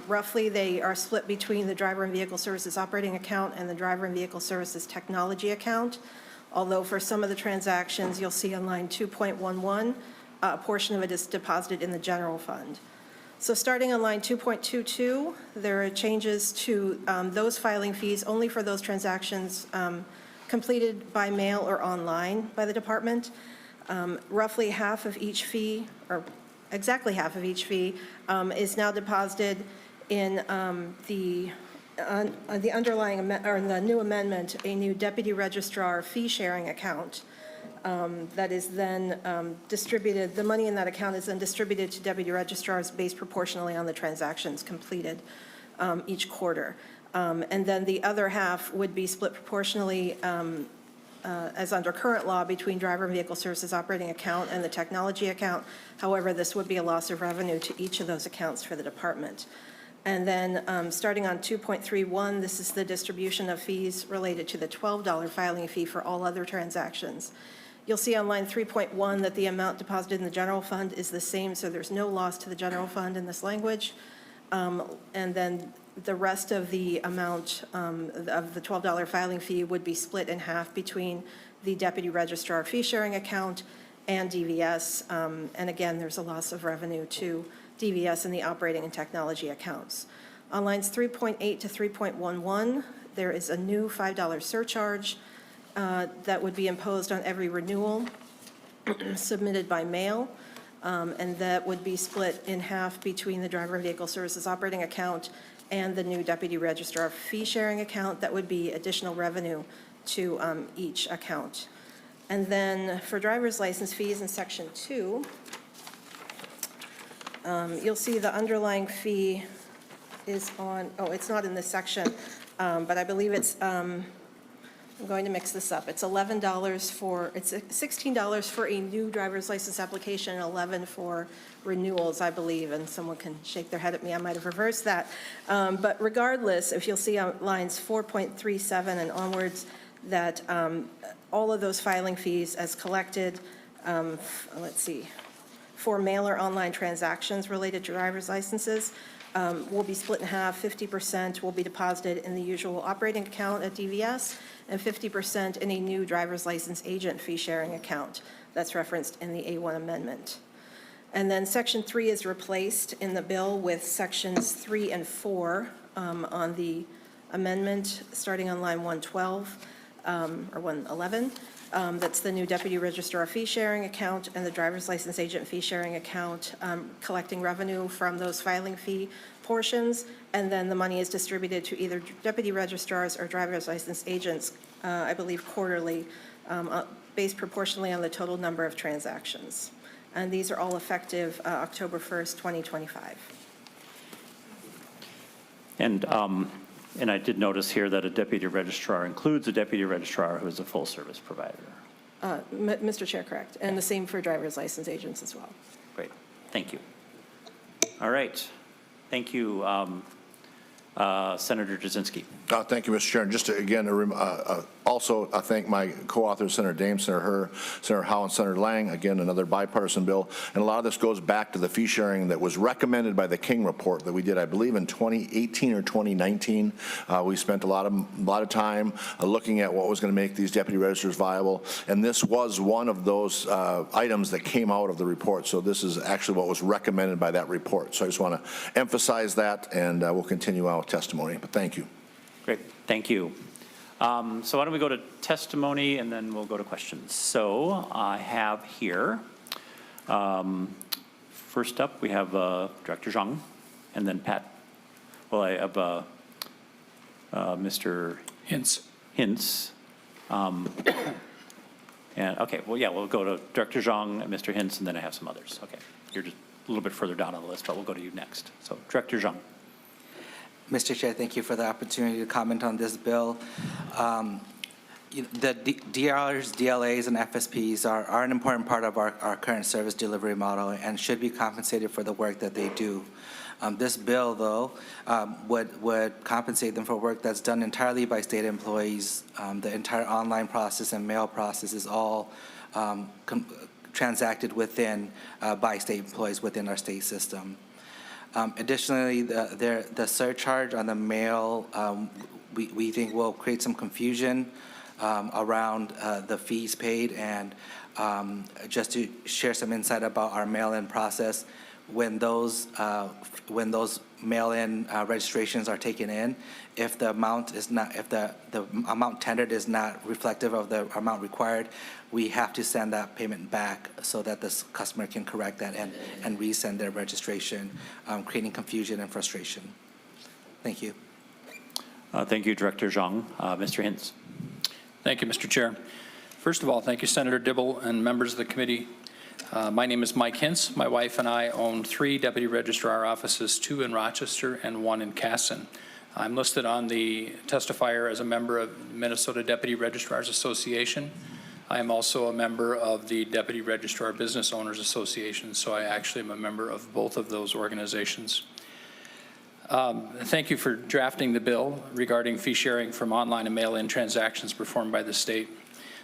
Roughly, they are split between the driver and vehicle services operating account and the driver and vehicle services technology account. Although for some of the transactions, you'll see on line 2.11, a portion of it is deposited in the general fund. So starting on line 2.22, there are changes to those filing fees only for those transactions completed by mail or online by the department. Roughly half of each fee, or exactly half of each fee, is now deposited in the underlying, or in the new amendment, a new deputy registrar fee sharing account that is then distributed. The money in that account is then distributed to deputy registrars based proportionally on the transactions completed each quarter. And then the other half would be split proportionally as under current law between driver and vehicle services operating account and the technology account. However, this would be a loss of revenue to each of those accounts for the department. And then starting on 2.31, this is the distribution of fees related to the $12 filing fee for all other transactions. You'll see on line 3.1 that the amount deposited in the general fund is the same, so there's no loss to the general fund in this language. And then the rest of the amount of the $12 filing fee would be split in half between the deputy registrar fee sharing account and DVS. And again, there's a loss of revenue to DVS and the operating and technology accounts. On lines 3.8 to 3.11, there is a new $5 surcharge that would be imposed on every renewal submitted by mail. And that would be split in half between the driver and vehicle services operating account and the new deputy registrar fee sharing account. That would be additional revenue to each account. And then for driver's license fees in section 2, you'll see the underlying fee is on, oh, it's not in this section, but I believe it's, I'm going to mix this up. It's $11 for, it's $16 for a new driver's license application and $11 for renewals, I believe, and someone can shake their head at me, I might have reversed that. But regardless, if you'll see on lines 4.37 and onwards, that all of those filing fees as collected, let's see, for mail or online transactions related to driver's licenses will be split in half. 50% will be deposited in the usual operating account at DVS, and 50% in a new driver's license agent fee sharing account that's referenced in the A1 amendment. And then section 3 is replaced in the bill with sections 3 and 4 on the amendment, starting on line 112 or 111. That's the new deputy registrar fee sharing account and the driver's license agent fee sharing account, collecting revenue from those filing fee portions, and then the money is distributed to either deputy registrars or driver's license agents, I believe quarterly, based proportionally on the total number of transactions. And these are all effective October 1st, 2025. And And I did notice here that a deputy registrar includes a deputy registrar who is a full-service provider. Mr. Chair, correct. And the same for driver's license agents as well. Great, thank you. All right, thank you, Senator Jasinski. Thank you, Mr. Chair. And just to, again, also thank my co-authors, Senator Dame, Senator Howe, and Senator Lang. Again, another bipartisan bill. And a lot of this goes back to the fee sharing that was recommended by the King report that we did, I believe, in 2018 or 2019. We spent a lot of time looking at what was going to make these deputy registrars viable. And this was one of those items that came out of the report. So this is actually what was recommended by that report. So I just want to emphasize that, and we'll continue on with testimony. But thank you. Great, thank you. So why don't we go to testimony and then we'll go to questions. So I have here, first up, we have Director Zhang and then Pat. Well, I have Mr. Hintz. And okay, well, yeah, we'll go to Director Zhang and Mr. Hintz, and then I have some others. Okay, you're just a little bit further down on the list, but we'll go to you next. So Director Zhang. Mr. Chair, thank you for the opportunity to comment on this bill. The DRs, DLAs, and FSPs are an important part of our current service delivery model and should be compensated for the work that they do. This bill, though, would compensate them for work that's done entirely by state employees. The entire online process and mail process is all transacted by state employees within our state system. Additionally, the surcharge on the mail, we think will create some confusion around the fees paid. And just to share some insight about our mail-in process, when those mail-in registrations are taken in, if the amount is not, if the amount tendered is not reflective of the amount required, we have to send that payment back so that this customer can correct that and resend their registration, creating confusion and frustration. Thank you. Thank you, Director Zhang. Mr. Hintz. Thank you, Mr. Chair. First of all, thank you, Senator Dibble and members of the committee. My name is Mike Hintz. My wife and I own 3 deputy registrar offices, 2 in Rochester and 1 in Casson. I'm listed on the testifier as a member of Minnesota Deputy Registrars Association. I am also a member of the Deputy Registrar Business Owners Association, so I actually am a member of both of those organizations. Thank you for drafting the bill regarding fee sharing from online and mail-in transactions performed by the state.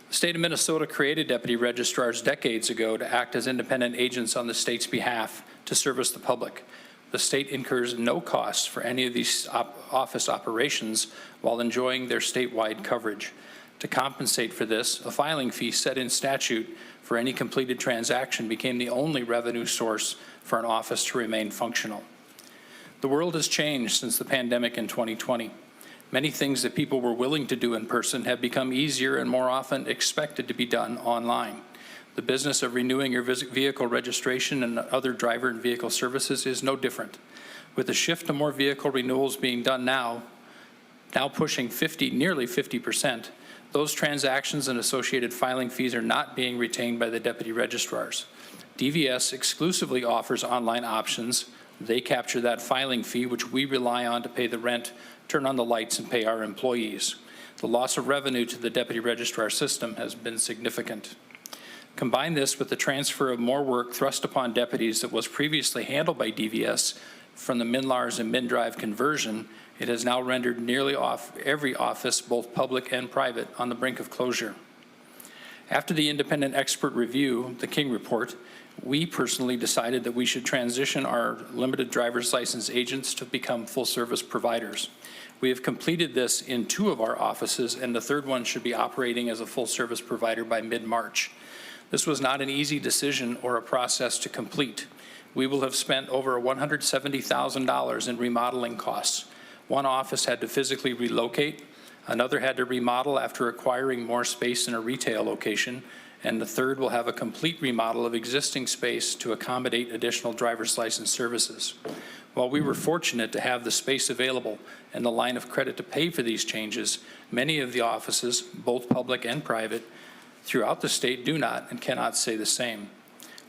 The state of Minnesota created deputy registrars decades ago to act as independent agents on the state's behalf to service the public. The state incurs no costs for any of these office operations while enjoying their statewide coverage. To compensate for this, a filing fee set in statute for any completed transaction became the only revenue source for an office to remain functional. The world has changed since the pandemic in 2020. Many things that people were willing to do in person have become easier and more often expected to be done online. The business of renewing your vehicle registration and other driver and vehicle services is no different. With the shift to more vehicle renewals being done now pushing nearly 50%, those transactions and associated filing fees are not being retained by the deputy registrars. DVS exclusively offers online options. They capture that filing fee, which we rely on to pay the rent, turn on the lights, and pay our employees. The loss of revenue to the deputy registrar system has been significant. Combine this with the transfer of more work thrust upon deputies that was previously handled by DVS from the MnLARS and MnDrive conversion, it has now rendered nearly every office, both public and private, on the brink of closure. After the independent expert review, the King report, we personally decided that we should transition our limited driver's license agents to become full-service providers. We have completed this in 2 of our offices, and the 3rd one should be operating as a full-service provider by mid-March. This was not an easy decision or a process to complete. We will have spent over $170,000 in remodeling costs. One office had to physically relocate, another had to remodel after acquiring more space in a retail location, and the 3rd will have a complete remodel of existing space to accommodate additional driver's license services. While we were fortunate to have the space available and the line of credit to pay for these changes, many of the offices, both public and private, throughout the state do not and cannot say the same.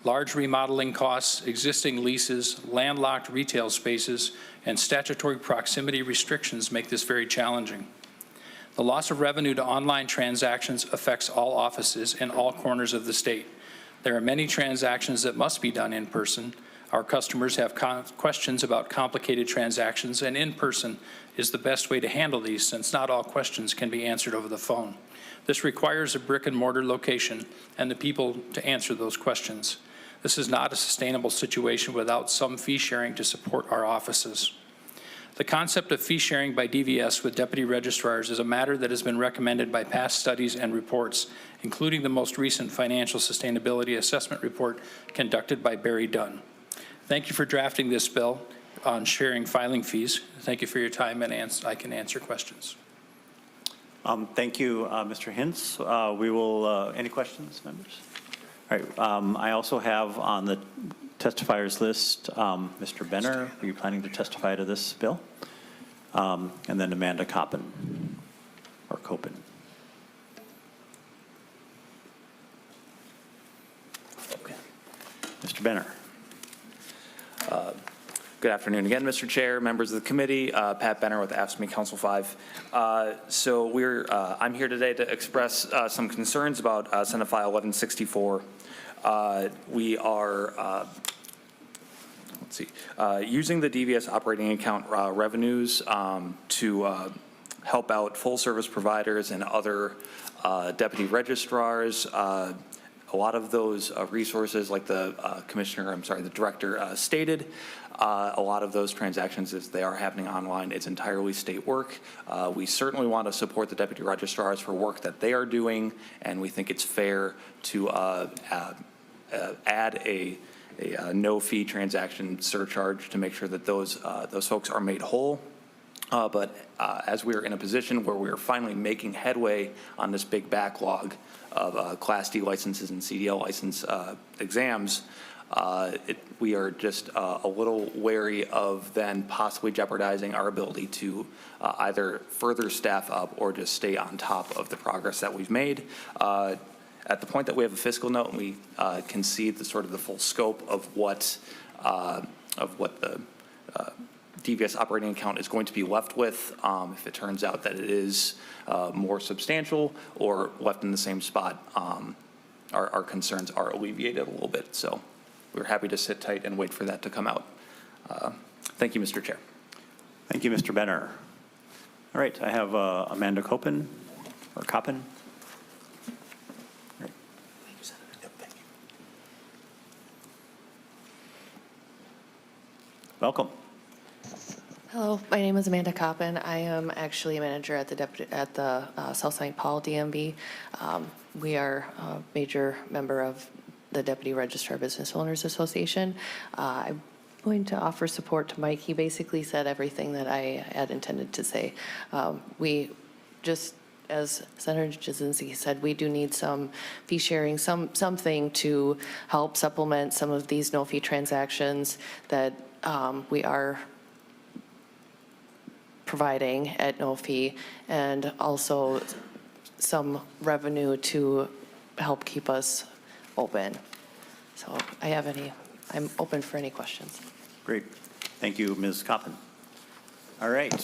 Large remodeling costs, existing leases, landlocked retail spaces, and statutory proximity restrictions make this very challenging. The loss of revenue to online transactions affects all offices in all corners of the state. There are many transactions that must be done in person. Our customers have questions about complicated transactions, and in person is the best way to handle these since not all questions can be answered over the phone. This requires a brick and mortar location and the people to answer those questions. This is not a sustainable situation without some fee sharing to support our offices. The concept of fee sharing by DVS with deputy registrars is a matter that has been recommended by past studies and reports, including the most recent financial sustainability assessment report conducted by Barry Dunn. Thank you for drafting this bill on sharing filing fees. Thank you for your time, and I can answer questions. Thank you, Mr. Hintz. We will, any questions, members? All right, I also have on the testifiers list, Mr. Benner. Are you planning to testify to this bill? And then Amanda Coppen, or Copen. Okay. Mr. Benner. Good afternoon again, Mr. Chair, members of the committee. Pat Benner with AFSCME Council 5. I'm here today to express some concerns about Senate File 1164. We are using the DVS operating account revenues to help out full service providers and other deputy registrars. A lot of those resources, like the director stated, a lot of those transactions, as they are happening online, it's entirely state work. We certainly want to support the deputy registrars for work that they are doing, and we think it's fair to add a no-fee transaction surcharge to make sure that those folks are made whole. But as we are in a position where we are finally making headway on this big backlog of Class D licenses and CDL license exams, we are just a little wary of then possibly jeopardizing our ability to either further staff up or just stay on top of the progress that we've made. At the point that we have a fiscal note and we can see the sort of the full scope of what the DVS operating account is going to be left with, if it turns out that it is more substantial or left in the same spot, our concerns are alleviated a little bit. So we're happy to sit tight and wait for that to come out. Thank you, Mr. Chair. Thank you, Mr. Benner. All right, I have Amanda Copen, or Coppen. Right. Thank you, Senator. Yep, thank you. Welcome. Hello, my name is Amanda Coppen. I am actually a manager at the South St. Paul DMV. We are a major member of the Deputy Registrar Business Owners Association. I'm going to offer support to Mike. He basically said everything that I had intended to say. We just, as Senator Jasinski said, we do need some fee sharing, something to help supplement some of these no-fee transactions that we are providing at no fee, and also some revenue to help keep us open. So I'm open for any questions. Great. Thank you, Ms. Coppen. All right,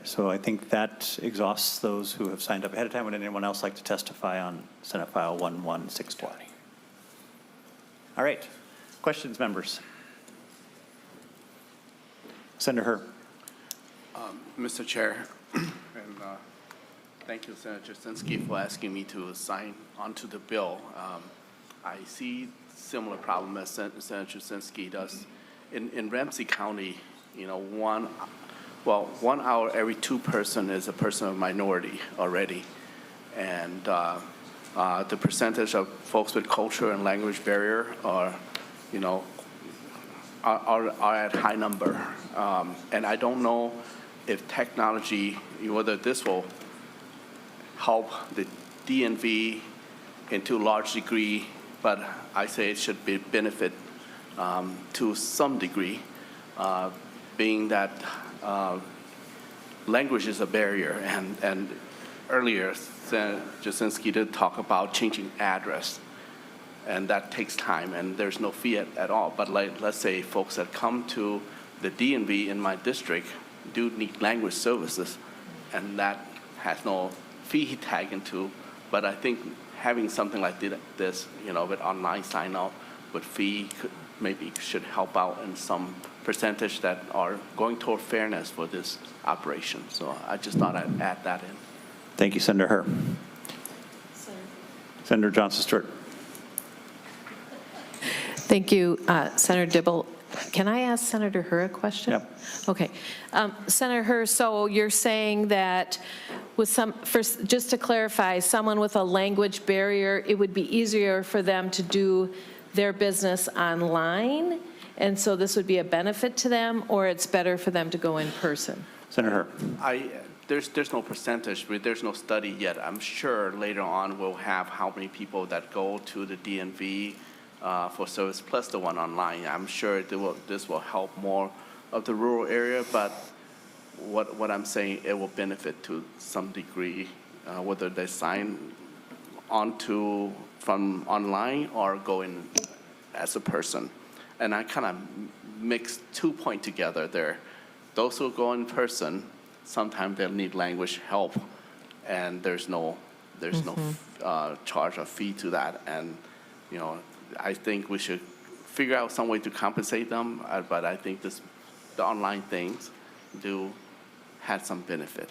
so I think that exhausts those who have signed up ahead of time. Would anyone else like to testify on Senate File 1164? All right, questions, members? Senator Herr. Mr. Chair, and thank you, Senator Jasinski, for asking me to sign onto the bill. I see similar problem as Senator Jasinski does. In Ramsey County, 1 hour every 2 person is a person of minority already, and the percentage of folks with culture and language barrier are at high number. And I don't know if technology, whether this will help the DMV into a large degree, but I say it should be benefit to some degree, being that language is a barrier. And earlier, Senator Jasinski did talk about changing address. and that takes time, and there's no fee at all. But like, let's say folks that come to the DMV in my district do need language services, and that has no fee tag into. But I think having something like this, with online sign up, with fee, maybe should help out in some percentage that are going toward fairness for this operation. So I just thought I'd add that in. Thank you, Senator Herr. Senator Johnson-Stewart. Thank you, Senator Dibble. Can I ask Senator Herr a question? Yep. Okay. Senator Herr, so you're saying that with just to clarify, someone with a language barrier, it would be easier for them to do their business online, and so this would be a benefit to them, or it's better for them to go in person? Senator Herr. There's no percentage, there's no study yet. I'm sure later on we'll have how many people that go to the DMV for service plus the one online. I'm sure this will help more of the rural area, but what I'm saying, it will benefit to some degree, whether they sign onto from online or go in as a person. And I kind of mixed 2 points together there. Those who go in person, sometimes they'll need language help, and there's no charge or fee to that. And I think we should figure out some way to compensate them. But I think the online things do have some benefit.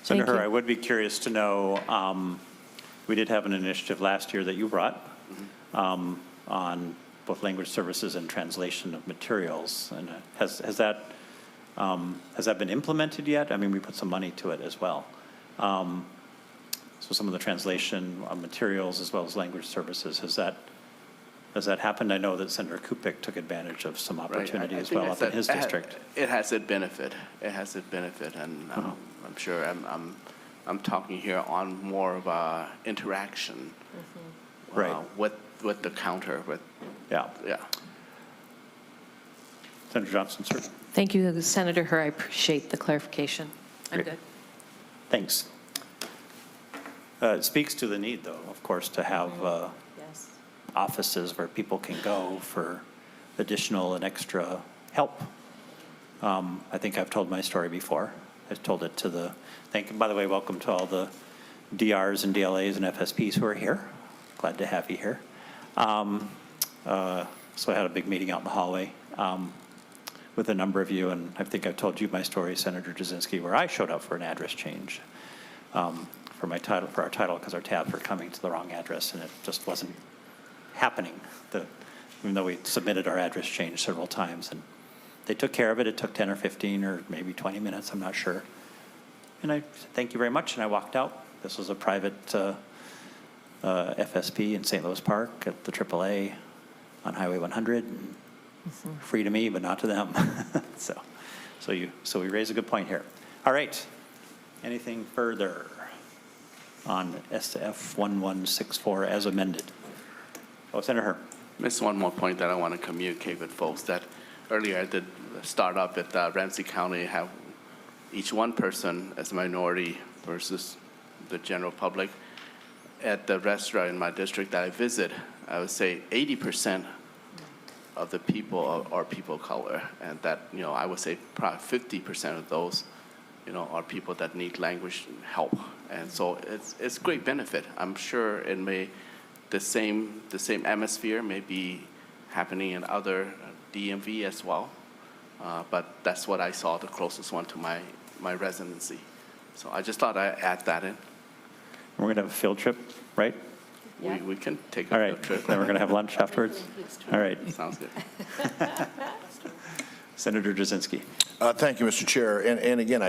Senator Herr, I would be curious to know, we did have an initiative last year that you brought on both language services and translation of materials. And has that been implemented yet? I mean, we put some money to it as well. So some of the translation of materials as well as language services, has that happened? I know that Senator Kupik took advantage of some opportunity as well up in his district. It has its benefit. It has its benefit, and I'm sure I'm talking here on more of a interaction with the counter. Yeah. Yeah. Senator Johnson, sir. Thank you, Senator Herr. I appreciate the clarification. I'm Great. good. Thanks. It speaks to the need, though, of course, to have Yes. offices where people can go for additional and extra help. I think I've told my story before. I've told it to by the way, welcome to all the DRs and DLAs and FSPs who are here. Glad to have you here. So I had a big meeting out in the hallway with a number of you, and I think I've told you my story, Senator Jasinski, where I showed up for an address change for our title, because our tabs were coming to the wrong address, and it just wasn't happening. Even though we submitted our address change several times, and they took care of it. It took 10 or 15 or maybe 20 minutes, I'm not sure. And I said, thank you very much, and I walked out. This was a private FSP in St. Louis Park at the AAA on Highway 100. And free to me, but not to them. So we raise a good point here. All right. Anything further on SF 1164 as amended? Oh, Senator Herr. Miss one more point that I want to communicate with folks, that earlier I did start up at Ramsey County, have each one person as a minority versus the general public. At the restaurant in my district that I visit, I would say 80% of the people are people of color, and that, I would say probably 50% of those, are people that need language help. And so it's great benefit. I'm sure the same atmosphere may be happening in other DMV as well, but that's what I saw, the closest one to my residency. So I just thought I'd add that in. We're going to have a field trip, right? Yeah. We can take a All field right. trip. Then we're going to have lunch afterwards? All right. Sounds good. Senator Jasinski. Thank you, Mr. Chair. And again,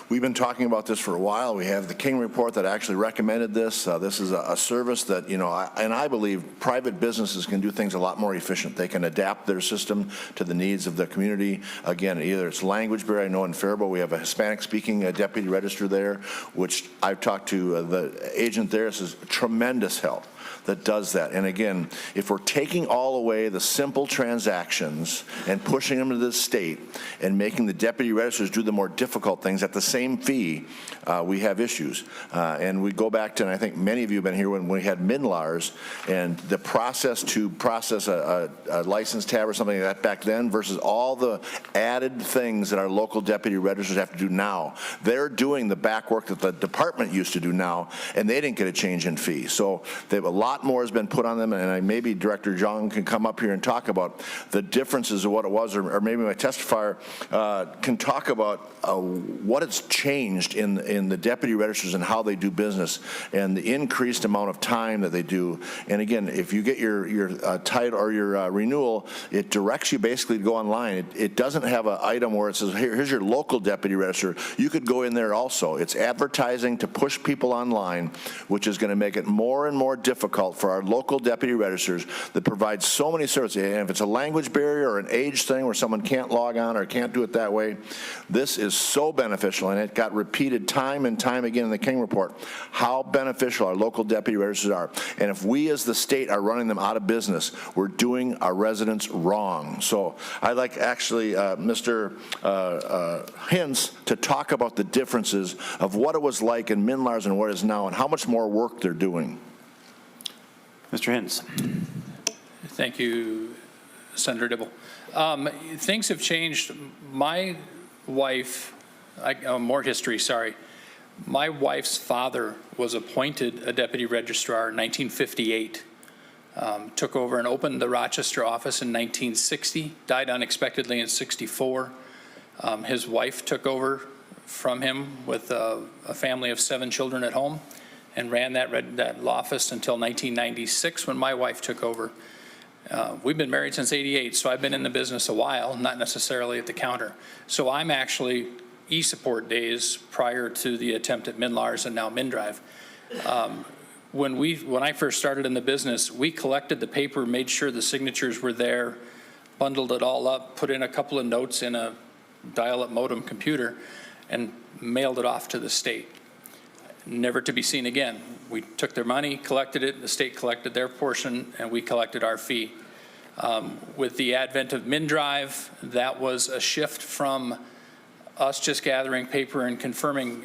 we've been talking about this for a while. We have the King report that actually recommended this. This is a service that, and I believe private businesses can do things a lot more efficient. They can adapt their system to the needs of the community. Again, either it's language barrier. I know in Faribault we have a Hispanic-speaking deputy registrar there, which I've talked to the agent there. This is tremendous help. that does that. And again, if we're taking all away the simple transactions and pushing them to the state and making the deputy registers do the more difficult things at the same fee, we have issues. And we go back to, and I think many of you have been here when we had MNLARs, and the process to process a license tab or something like that back then versus all the added things that our local deputy registers have to do now. They're doing the back work that the department used to do now, and they didn't get a change in fee. So a lot more has been put on them, and maybe Director Zhang can come up here and talk about the differences of what it was, or maybe my testifier can talk about what has changed in the deputy registers and how they do business and the increased amount of time that they do. And again, if you get your title or your renewal, it directs you basically to go online. It doesn't have an item where it says, here's your local deputy register. You could go in there also. It's advertising to push people online, which is going to make it more and more difficult for our local deputy registers that provide so many services. And if it's a language barrier or an age thing where someone can't log on or can't do it that way, this is so beneficial, and it got repeated time and time again in the King Report, how beneficial our local deputy registers are. And if we as the state are running them out of business, we're doing our residents wrong. So I'd like actually Mr. Hintz to talk about the differences of what it was like in MNLARs and what it is now and how much more work they're doing. Mr. Hintz. Thank you, Senator Dibble. Things have changed. My wife, more history, sorry. My wife's father was appointed a deputy registrar in 1958, took over and opened the Rochester office in 1960, died unexpectedly in 64. His wife took over from him with a family of 7 children at home and ran that law office until 1996 when my wife took over. We've been married since '88, so I've been in the business a while, not necessarily at the counter. So I'm actually e-support days prior to the attempt at MNLARs and now MnDrive. When I first started in the business, we collected the paper, made sure the signatures were there, bundled it all up, put in a couple of notes in a dial-up modem computer, and mailed it off to the state. Never to be seen again. We took their money, collected it, the state collected their portion, and we collected our fee. With the advent of MnDrive, that was a shift from us just gathering paper and confirming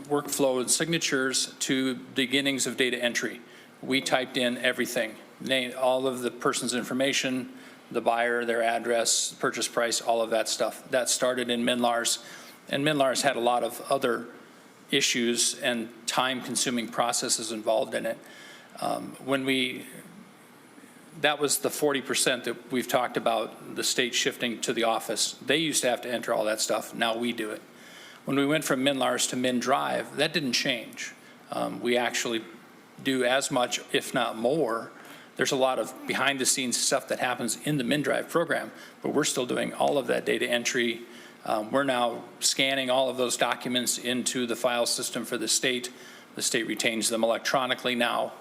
workflow and signatures to beginnings of data entry. We typed in everything, all of the person's information, the buyer, their address, purchase price, all of that stuff. That started in MNLARs, and MNLARs had a lot of other issues and time-consuming processes involved in it. That was the 40% that we've talked about, the state shifting to the office. They used to have to enter all that stuff. Now we do it. When we went from MNLARs to MnDrive, that didn't change. We actually do as much, if not more. There's a lot of behind-the-scenes stuff that happens in the MnDrive program, but we're still doing all of that data entry. We're now scanning all of those documents into the file system for the state. The state retains them electronically now.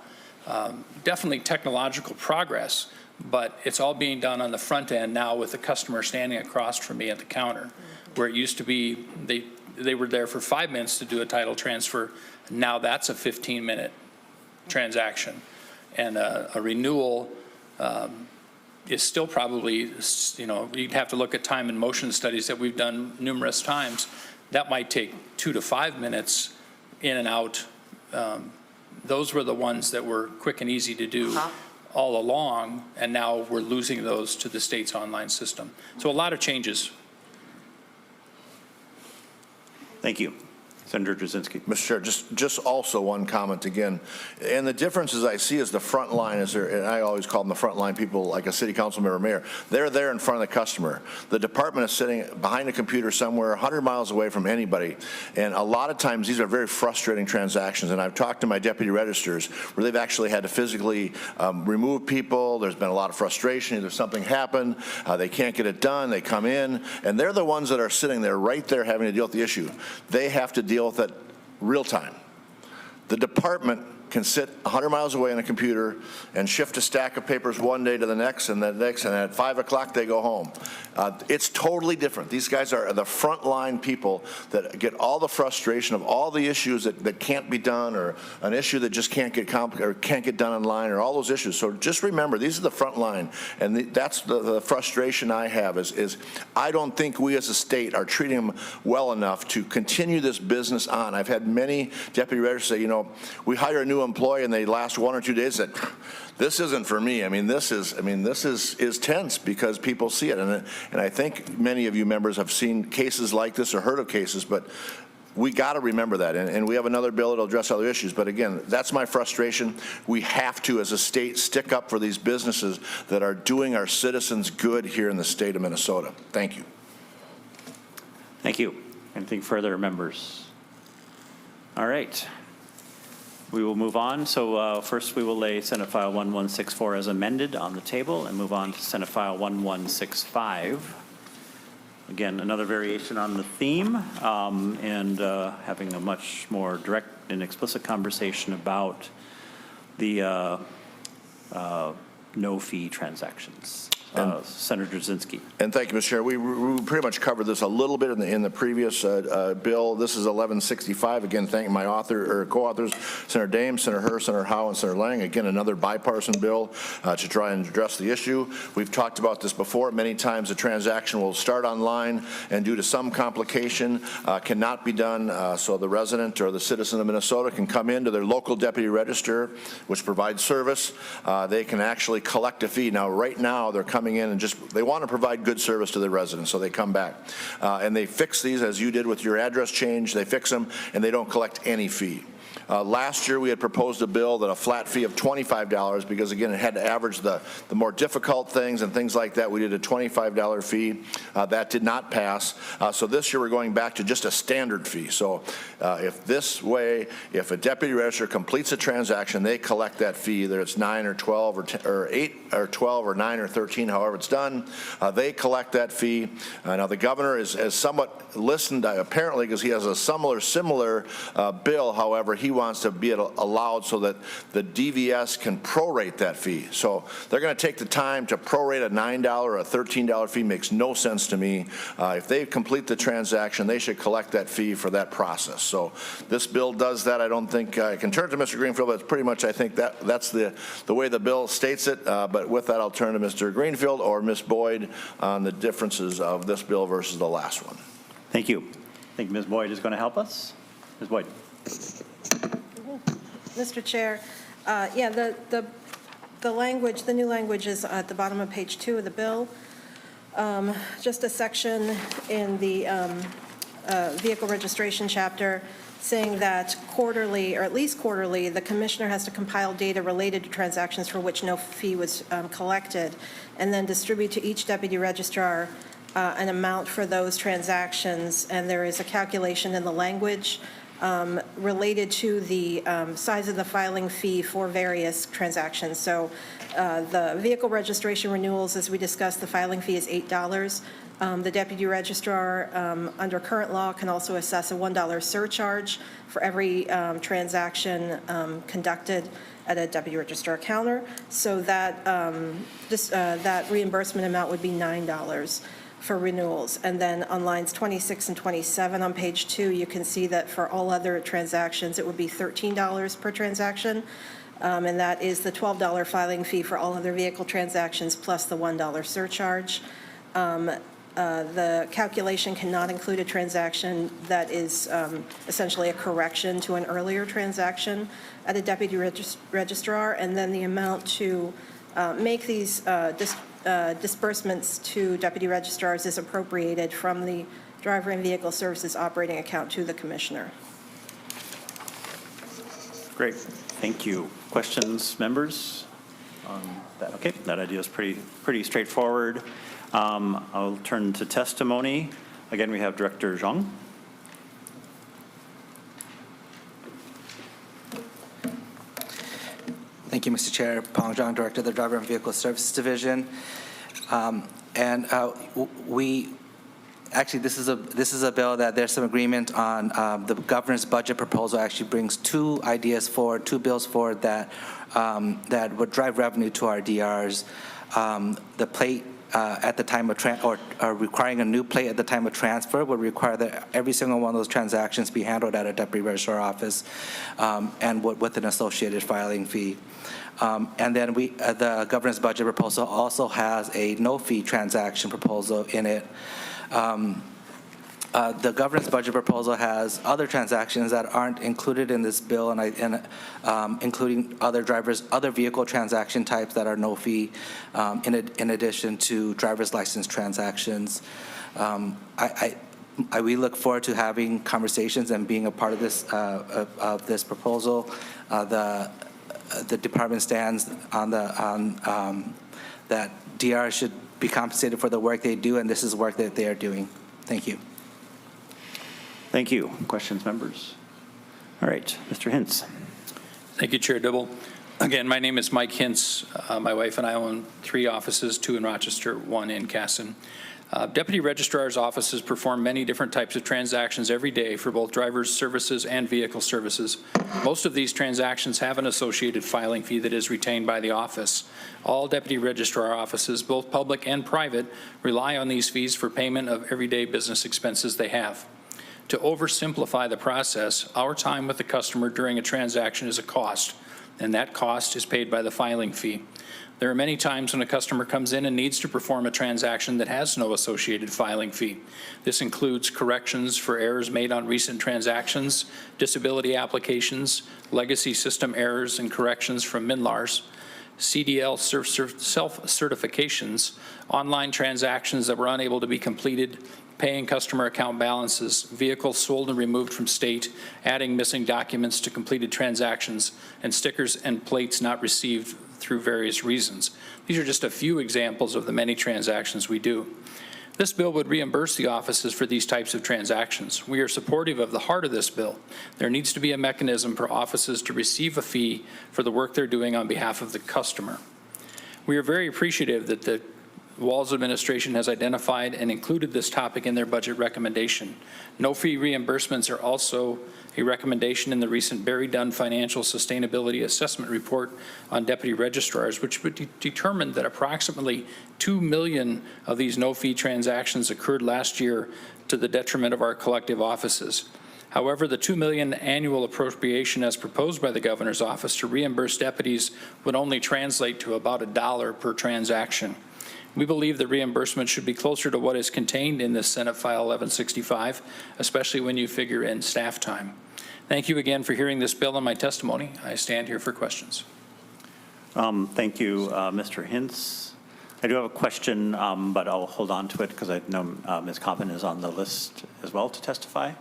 Definitely technological progress, but it's all being done on the front end now with the customer standing across from me at the counter, where it used to be they were there for 5 minutes to do a title transfer. Now that's a 15-minute transaction. And a renewal is still probably, you'd have to look at time and motion studies that we've done numerous times. That might take 2 to 5 minutes in and out. Those were the ones that were quick and easy to do all along, and now we're losing those to the state's online system. So a lot of changes. Thank you. Senator Jasinski. Mr. Chair, just also one comment again. And the differences I see is the front line is there, and I always call them the front line people like a city council member or mayor. They're there in front of the customer. The department is sitting behind a computer somewhere 100 miles away from anybody. And a lot of times these are very frustrating transactions. And I've talked to my deputy registers where they've actually had to physically remove people. There's been a lot of frustration. Either something happened, they can't get it done, they come in, and they're the ones that are sitting there right there having to deal with the issue. They have to deal with it real time. The department can sit 100 miles away on a computer and shift a stack of papers one day to the next and the next, and at 5 o'clock they go home. It's totally different. These guys are the frontline people that get all the frustration of all the issues that can't be done, or an issue that just can't get done online, or all those issues. So just remember, these are the front line, and that's the frustration I have is I don't think we as a state are treating them well enough to continue this business on. I've had many deputy registrars say, you know, we hire a new employee and they last 1 or 2 days and this isn't for me. This is tense because people see it, and I think many of you members have seen cases like this or heard of cases, but we got to remember that, and we have another bill that'll address other issues. But again, that's my frustration. We have to, as a state, stick up for these businesses that are doing our citizens good here in the state of Minnesota. Thank you. Thank you. Anything further, members? All right. We will move on. So first we will lay Senate File 1164 as amended on the table and move on to Senate File 1165. Again, another variation on the theme, and having a much more direct and explicit conversation about the no-fee transactions. Senator Jasinski. And thank you, Mr. Chair. We pretty much covered this a little bit in the previous bill. This is 1165. Again, thanking my co-authors, Senator Dame, Senator Herr, Senator Howe, and Senator Lang. Again, another bipartisan bill to try and address the issue. We've talked about this before. Many times a transaction will start online and due to some complication cannot be done, so the resident or the citizen of Minnesota can come into their local deputy register, which provides service. They can actually collect a fee. Now, right now, they're coming in and they want to provide good service to their residents, so they come back. And they fix these, as you did with your address change. They fix them, and they don't collect any fee. Last year, we had proposed a bill that a flat fee of $25, because again, it had to average the more difficult things and things like that. We did a $25 fee. That did not pass. So this year, we're going back to just a standard fee. So if a deputy registrar completes a transaction, they collect that fee, either it's 9 or 12 or 10, or 8 or 12 or 9 or 13, however it's done. They collect that fee. Now, the governor has somewhat listened, apparently, because he has a similar bill. However, he wants to be allowed so that the DVS can prorate that fee. So they're going to take the time to prorate a $9 or a $13 fee. Makes no sense to me. If they complete the transaction, they should collect that fee for that process. So this bill does that. I don't think I can turn to Mr. Greenfield, but it's pretty much, I think that's the way the bill states it. But with that, I'll turn to Mr. Greenfield or Ms. Boyd on the differences of this bill versus the last one. Thank you. I think Ms. Boyd is going to help us. Ms. Boyd. Mr. Chair, the language, the new language is at the bottom of page 2 of the bill. Just a section in the vehicle registration chapter saying that quarterly, or at least quarterly, the commissioner has to compile data related to transactions for which no fee was collected, and then distribute to each deputy registrar an amount for those transactions. And there is a calculation in the language related to the size of the filing fee for various transactions. So the vehicle registration renewals, as we discussed, the filing fee is $8. The deputy registrar, under current law, can also assess a $1 surcharge for every transaction conducted at a deputy registrar counter. So that that reimbursement amount would be $9 for renewals. And then on lines 26 and 27 on page 2, you can see that for all other transactions, it would be $13 per transaction. And that is the $12 filing fee for all other vehicle transactions plus the $1 surcharge. The calculation cannot include a transaction that is essentially a correction to an earlier transaction at a deputy registrar, and then the amount to make these disbursements to deputy registrars is appropriated from the driver and vehicle services operating account to the commissioner. Great. Thank you. Questions, members? Okay, that idea is pretty straightforward. I'll turn to testimony. Again, we have Director Zhang. Thank you, Mr. Chair. Peng Zhang, Director of the Driver and Vehicle Services Division. We Actually, this is a bill that there's some agreement on. The governor's budget proposal actually brings two bills forward that would drive revenue to our DRs. The plate at the time of requiring a new plate at the time of transfer would require that every single one of those transactions be handled at a deputy registrar office, and with an associated filing fee. And then the governor's budget proposal also has a no-fee transaction proposal in it. The governor's budget proposal has other transactions that aren't included in this bill, including other vehicle transaction types that are no fee, in addition to driver's license transactions. We look forward to having conversations and being a part of this proposal. The department stands on that DR should be compensated for the work they do, and this is work that they are doing. Thank you. Thank you. Questions, members? All right, Mr. Hintz. Thank you, Chair Dibble. Again, my name is Mike Hintz. My wife and I own 3 offices, 2 in Rochester, 1 in Casson. Deputy registrars' offices perform many different types of transactions every day for both driver's services and vehicle services. Most of these transactions have an associated filing fee that is retained by the office. All deputy registrar offices, both public and private, rely on these fees for payment of everyday business expenses they have. To oversimplify the process, our time with the customer during a transaction is a cost, and that cost is paid by the filing fee. There are many times when a customer comes in and needs to perform a transaction that has no associated filing fee. This includes corrections for errors made on recent transactions, disability applications, legacy system errors and corrections from MNLARs, CDL self-certifications, online transactions that were unable to be completed, paying customer account balances, vehicles sold and removed from state, adding missing documents to completed transactions, and stickers and plates not received through various reasons. These are just a few examples of the many transactions we do. This bill would reimburse the offices for these types of transactions. We are supportive of the heart of this bill. There needs to be a mechanism for offices to receive a fee for the work they're doing on behalf of the customer. We are very appreciative that the Walz administration has identified and included this topic in their budget recommendation. No fee reimbursements are also a recommendation in the recent Barry Dunn Financial Sustainability Assessment Report on deputy registrars, which determined that approximately 2 million of these no-fee transactions occurred last year to the detriment of our collective offices. However, the $2 million annual appropriation as proposed by the governor's office to reimburse deputies would only translate to about $1 per transaction. We believe the reimbursement should be closer to what is contained in this Senate File 1165, especially when you figure in staff time. Thank you again for hearing this bill and my testimony. I stand here for questions. Thank you, Mr. Hintz. I do have a question, but I'll hold on to it because I know Ms. Coppin is on the list as well to testify.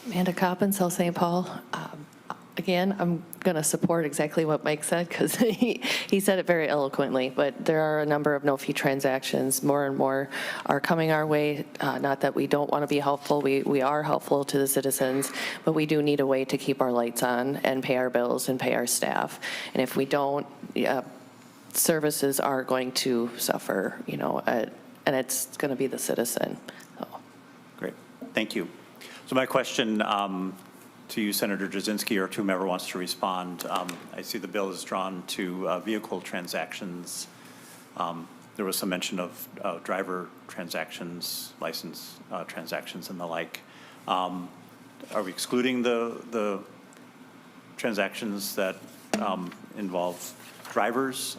Amanda Coppin, South St. Paul. Again, I'm going to support exactly what Mike said because he said it very eloquently, but there are a number of no-fee transactions. More and more are coming our way. Not that we don't want to be helpful. We are helpful to the citizens, but we do need a way to keep our lights on and pay our bills and pay our staff. And if we don't, services are going to suffer, and it's going to be the citizen. So. Great. Thank you. So my question to you, Senator Jasinski, or to whomever wants to respond, I see the bill is drawn to vehicle transactions. There was some mention of driver transactions, license transactions, and the like. Are we excluding the transactions that involve drivers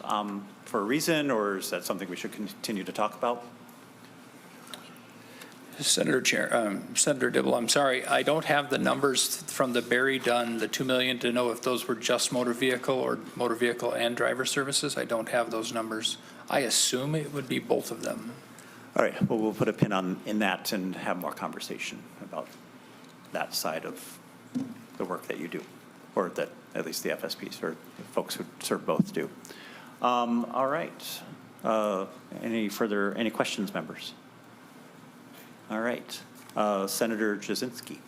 for a reason, or is that something we should continue to talk about? Senator Dibble, I'm sorry, I don't have the numbers from the Barry Dunn, the 2 million, to know if those were just motor vehicle or motor vehicle and driver services. I don't have those numbers. I assume it would be both of them. All right, well, we'll put a pin in that and have more conversation about that side of the work that you do, or that at least the FSPs or the folks who serve both do. All right, any questions, members? All right, Senator Jasinski.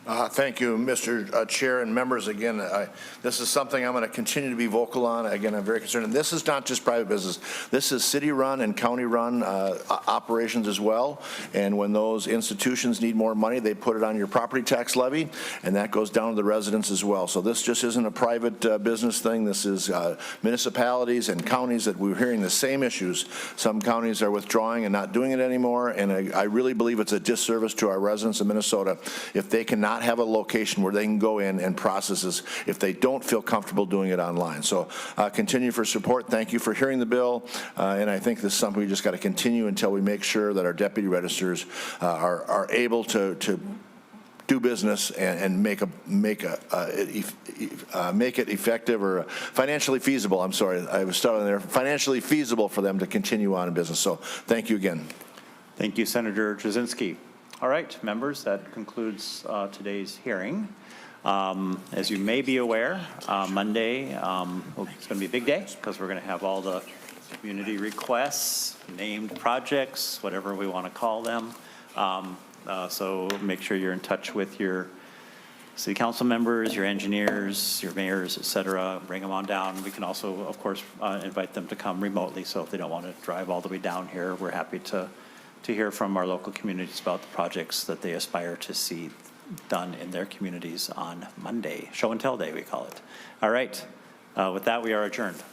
Thank you, Mr. Chair and members. Again, this is something I'm going to continue to be vocal on. Again, I'm very concerned. And this is not just private business. This is city-run and county-run operations as well. And when those institutions need more money, they put it on your property tax levy, and that goes down to the residents as well. So this just isn't a private business thing. This is municipalities and counties that we're hearing the same issues. Some counties are withdrawing and not doing it anymore, and I really believe it's a disservice to our residents of Minnesota if they cannot have a location where they can go in and process this if they don't feel comfortable doing it online. So continue for support. Thank you for hearing the bill, and I think this is something we just got to continue until we make sure that our deputy registers are able to do business and make it effective or financially feasible. I'm sorry, I was starting there. Financially feasible for them to continue on in business. So thank you again. Thank you, Senator Jasinski. All right, members, that concludes today's hearing. As you may be aware, Monday, it's going to be a big day because we're going to have all the community requests, named projects, whatever we want to call them. So make sure you're in touch with your city council members, your engineers, your mayors, et cetera. Bring them on down. We can also, of course, invite them to come remotely. So if they don't want to drive all the way down here, we're happy to hear from our local communities about the projects that they aspire to see done in their communities on Monday. Show and tell day, we call it. All right. With that, we are adjourned.